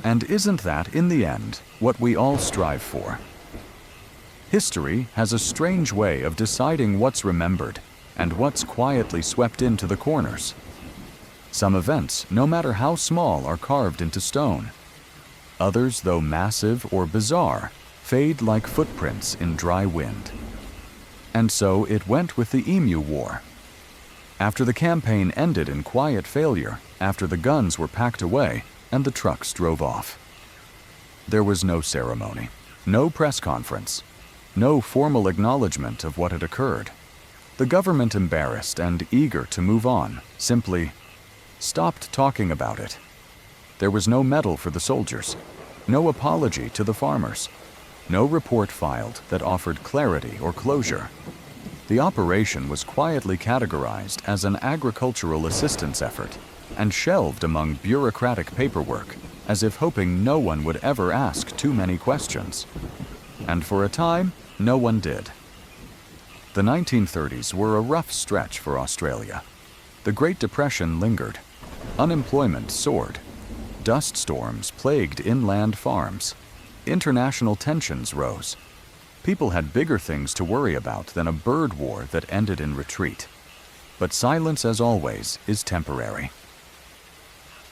And isn't that, in the end, what we all strive for? History has a strange way of deciding what's remembered and what's quietly swept into the corners. Some events, no matter how small, are carved into stone. Others, though massive or bizarre, fade like footprints in dry wind. And so it went with the Emu War. After the campaign ended in quiet failure, after the guns were packed away and the trucks drove off, there was no ceremony, no press conference, no formal acknowledgement of what had occurred. The government, embarrassed and eager to move on, simply stopped talking about it. There was no medal for the soldiers, no apology to the farmers, no report filed that offered clarity or closure. The operation was quietly categorized as an agricultural assistance effort and shelved among bureaucratic paperwork, as if hoping no one would ever ask too many questions. And for a time, no one did. The 1930s were a rough stretch for Australia. The Great Depression lingered. Unemployment soared. Dust storms plagued inland farms. International tensions rose. People had bigger things to worry about than a bird war that ended in retreat. But silence, as always, is temporary.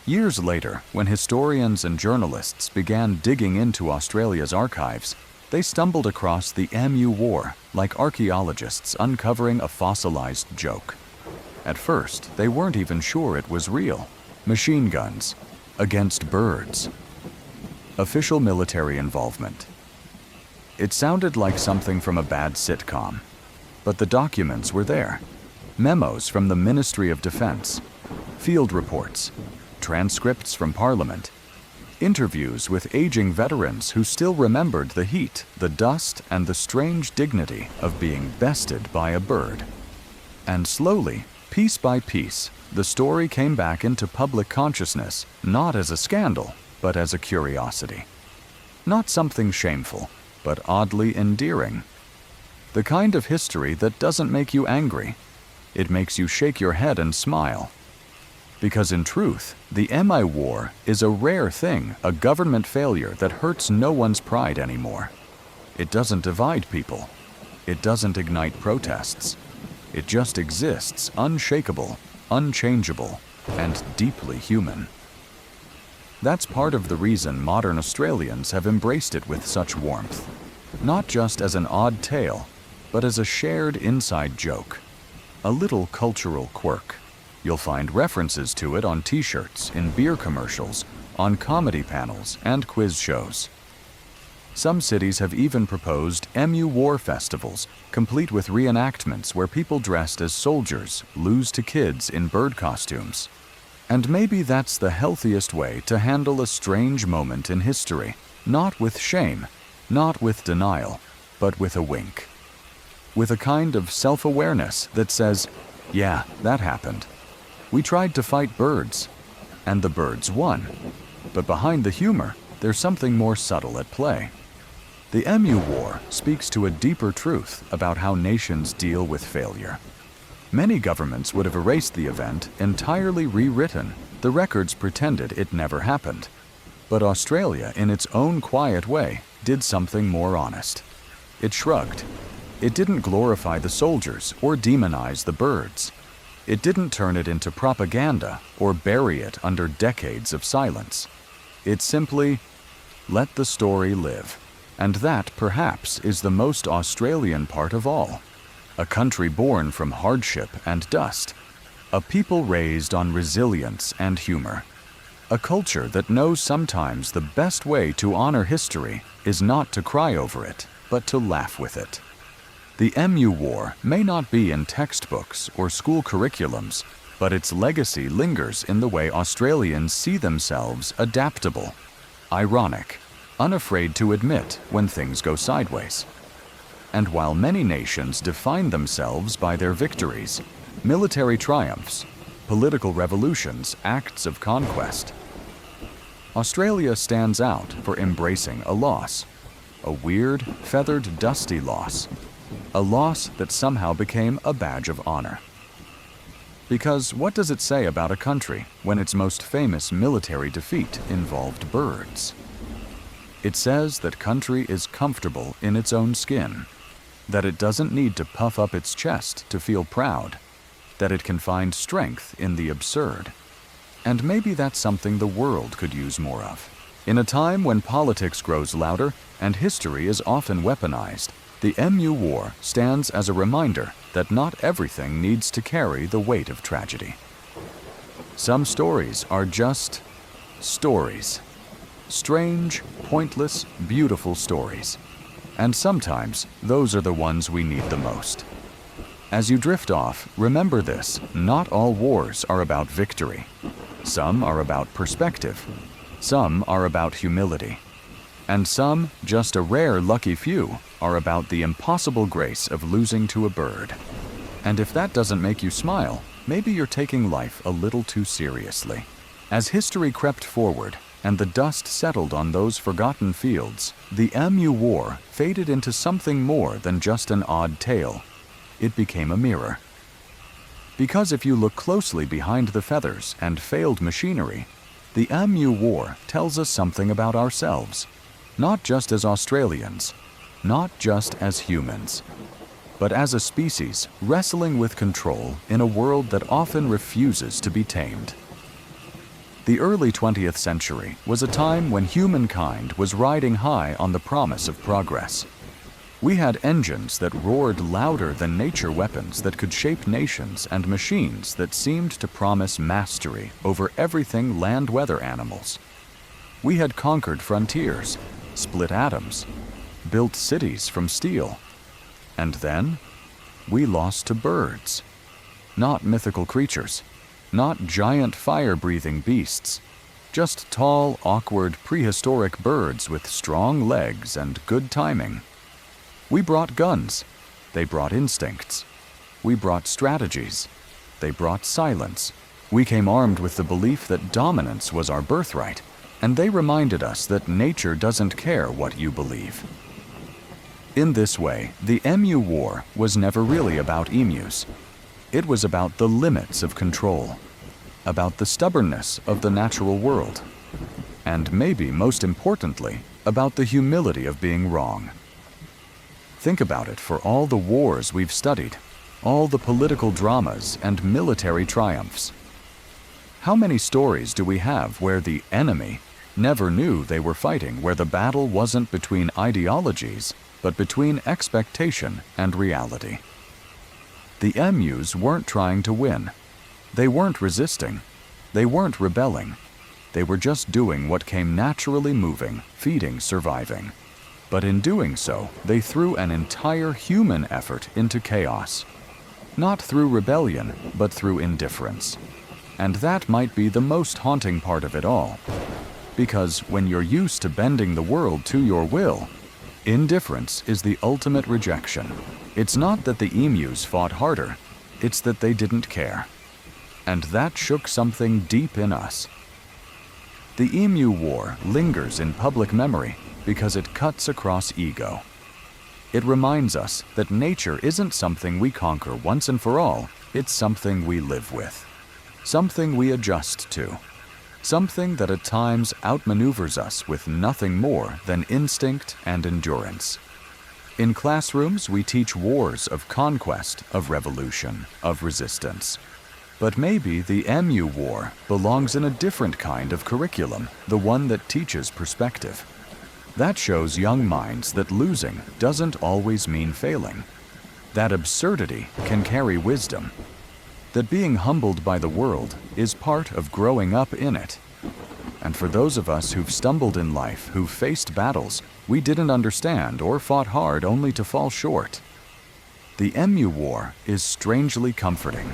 Years later, when historians and journalists began digging into Australia's archives, they stumbled across the Emu War like archaeologists uncovering a fossilized joke. At first, they weren't even sure it was real. Machine guns against birds. Official military involvement. It sounded like something from a bad sitcom. But the documents were there. Memos from the Ministry of Defense, field reports, transcripts from Parliament, interviews with aging veterans who still remembered the heat, the dust, and the strange dignity of being bested by a bird. And slowly, piece by piece, the story came back into public consciousness, not as a scandal, but as a curiosity. Not something shameful, but oddly endearing. The kind of history that doesn't make you angry. It makes you shake your head and smile. Because in truth, the Emu War is a rare thing, a government failure that hurts no one's pride anymore. It doesn't divide people. It doesn't ignite protests. It just exists, unshakable, unchangeable, and deeply human. That's part of the reason modern Australians have embraced it with such warmth. Not just as an odd tale, but as a shared inside joke. A little cultural quirk. You'll find references to it on t-shirts, in beer commercials, on comedy panels, and quiz shows. Some cities have even proposed Emu War festivals, complete with reenactments where people dressed as soldiers lose to kids in bird costumes. And maybe that's the healthiest way to handle a strange moment in history, not with shame, not with denial, but with a wink. With a kind of self-awareness that says, yeah, that happened. We tried to fight birds, and the birds won. But behind the humor, there's something more subtle at play. The Emu War speaks to a deeper truth about how nations deal with failure. Many governments would have erased the event, entirely rewritten. The records pretended it never happened. But Australia, in its own quiet way, did something more honest. It shrugged. It didn't glorify the soldiers or demonize the birds. It didn't turn it into propaganda or bury it under decades of silence. It simply let the story live. And that, perhaps, is the most Australian part of all. A country born from hardship and dust. A people raised on resilience and humor. A culture that knows sometimes the best way to honor history is not to cry over it, but to laugh with it. The Emu War may not be in textbooks or school curriculums, but its legacy lingers in the way Australians see themselves: adaptable, ironic, unafraid to admit when things go sideways. And while many nations define themselves by their victories, military triumphs, political revolutions, acts of conquest, Australia stands out for embracing a loss. A weird, feathered, dusty loss. A loss that somehow became a badge of honor. Because what does it say about a country when its most famous military defeat involved birds? It says that country is comfortable in its own skin, that it doesn't need to puff up its chest to feel proud, that it can find strength in the absurd. And maybe that's something the world could use more of. In a time when politics grows louder and history is often weaponized, the Emu War stands as a reminder that not everything needs to carry the weight of tragedy. Some stories are just stories. Strange, pointless, beautiful stories. And sometimes those are the ones we need the most. As you drift off, remember this: not all wars are about victory. Some are about perspective. Some are about humility. And some, just a rare lucky few, are about the impossible grace of losing to a bird. And if that doesn't make you smile, maybe you're taking life a little too seriously. As history crept forward and the dust settled on those forgotten fields, the Emu War faded into something more than just an odd tale. It became a mirror. Because if you look closely behind the feathers and failed machinery, the Emu War tells us something about ourselves. Not just as Australians, not just as humans, but as a species wrestling with control in a world that often refuses to be tamed. The early 20th century was a time when humankind was riding high on the promise of progress. We had engines that roared louder than nature weapons that could shape nations, and machines that seemed to promise mastery over everything land-weather animals. We had conquered frontiers, split atoms, built cities from steel. And then, we lost to birds. Not mythical creatures, not giant fire-breathing beasts, just tall, awkward, prehistoric birds with strong legs and good timing. We brought guns. They brought instincts. We brought strategies. They brought silence. We came armed with the belief that dominance was our birthright, and they reminded us that nature doesn't care what you believe. In this way, the Emu War was never really about emus. It was about the limits of control, about the stubbornness of the natural world, and maybe most importantly, about the humility of being wrong. Think about it for all the wars we've studied, all the political dramas and military triumphs. How many stories do we have where the enemy never knew they were fighting, where the battle wasn't between ideologies, but between expectation and reality? The emus weren't trying to win. They weren't resisting. They weren't rebelling. They were just doing what came naturally, moving, feeding, surviving. But in doing so, they threw an entire human effort into chaos. Not through rebellion, but through indifference. And that might be the most haunting part of it all. Because when you're used to bending the world to your will, indifference is the ultimate rejection. It's not that the emus fought harder, it's that they didn't care. And that shook something deep in us. The Emu War lingers in public memory because it cuts across ego. It reminds us that nature isn't something we conquer once and for all, it's something we live with. Something we adjust to. Something that at times outmaneuvers us with nothing more than instinct and endurance. In classrooms, we teach wars of conquest, of revolution, of resistance. But maybe the Emu War belongs in a different kind of curriculum, the one that teaches perspective. That shows young minds that losing doesn't always mean failing. That absurdity can carry wisdom. That being humbled by the world is part of growing up in it. And for those of us who've stumbled in life, who've faced battles we didn't understand or fought hard only to fall short, the Emu War is strangely comforting.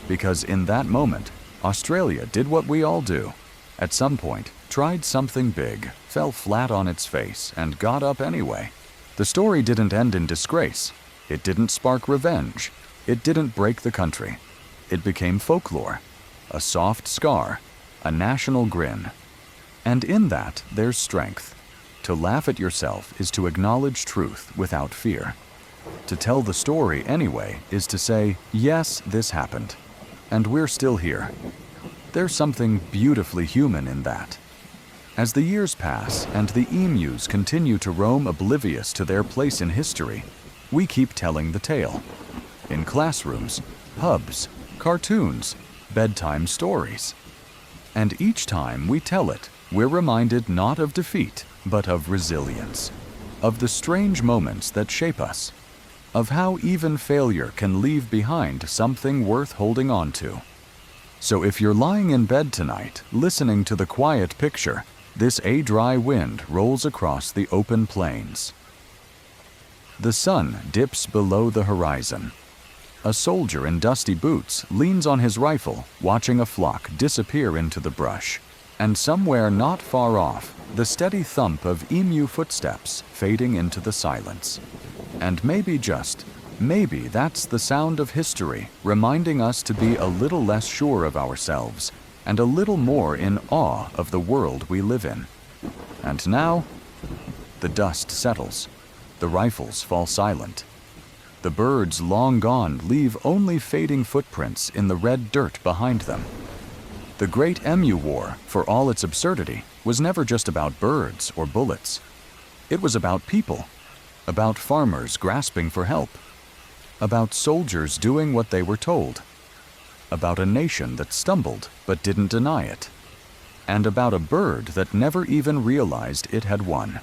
Because in that moment, Australia did what we all do. At some point, tried something big, fell flat on its face, and got up anyway. The story didn't end in disgrace. It didn't spark revenge. It didn't break the country. It became folklore, a soft scar, a national grin. And in that, there's strength. To laugh at yourself is to acknowledge truth without fear. To tell the story anyway is to say, yes, this happened. And we're still here. There's something beautifully human in that. As the years pass and the emus continue to roam oblivious to their place in history, we keep telling the tale. In classrooms, pubs, cartoons, bedtime stories. And each time we tell it, we're reminded not of defeat, but of resilience. Of the strange moments that shape us. Of how even failure can leave behind something worth holding on to. So if you're lying in bed tonight, listening to the quiet picture, this dry wind rolls across the open plains. The sun dips below the horizon. A soldier in dusty boots leans on his rifle, watching a flock disappear into the brush. And somewhere not far off, the steady thump of emu footsteps fading into the silence. And maybe that's the sound of history, reminding us to be a little less sure of ourselves, and a little more in awe of the world we live in. And now, the dust settles. The rifles fall silent. The birds long gone leave only fading footprints in the red dirt behind them. The Great Emu War, for all its absurdity, was never just about birds or bullets. It was about people, about farmers grasping for help, about soldiers doing what they were told, about a nation that stumbled but didn't deny it, and about a bird that never even realized it had won.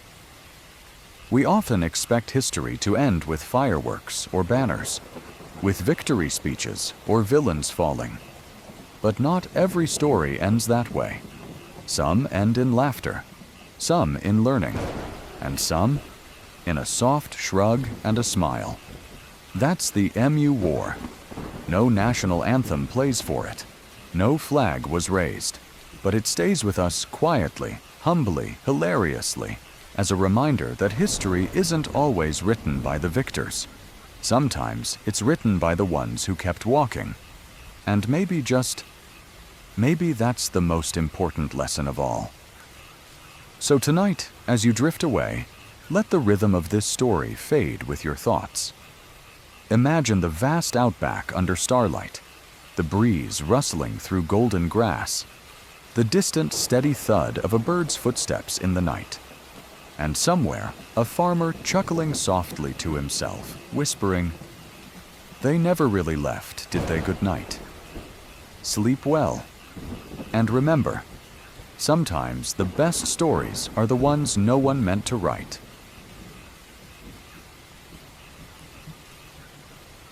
We often expect history to end with fireworks or banners, with victory speeches or villains falling. But not every story ends that way. Some end in laughter, some in learning, and some in a soft shrug and a smile. That's the Emu War. No national anthem plays for it. No flag was raised. But it stays with us quietly, humbly, hilariously, as a reminder that history isn't always written by the victors. Sometimes it's written by the ones who kept walking. And maybe that's the most important lesson of all. So tonight, as you drift away, let the rhythm of this story fade with your thoughts. Imagine the vast outback under starlight, the breeze rustling through golden grass, the distant steady thud of a bird's footsteps in the night, and somewhere a farmer chuckling softly to himself, whispering, "They never really left, did they? Good night. Sleep well. And remember, sometimes the best stories are the ones no one meant to write."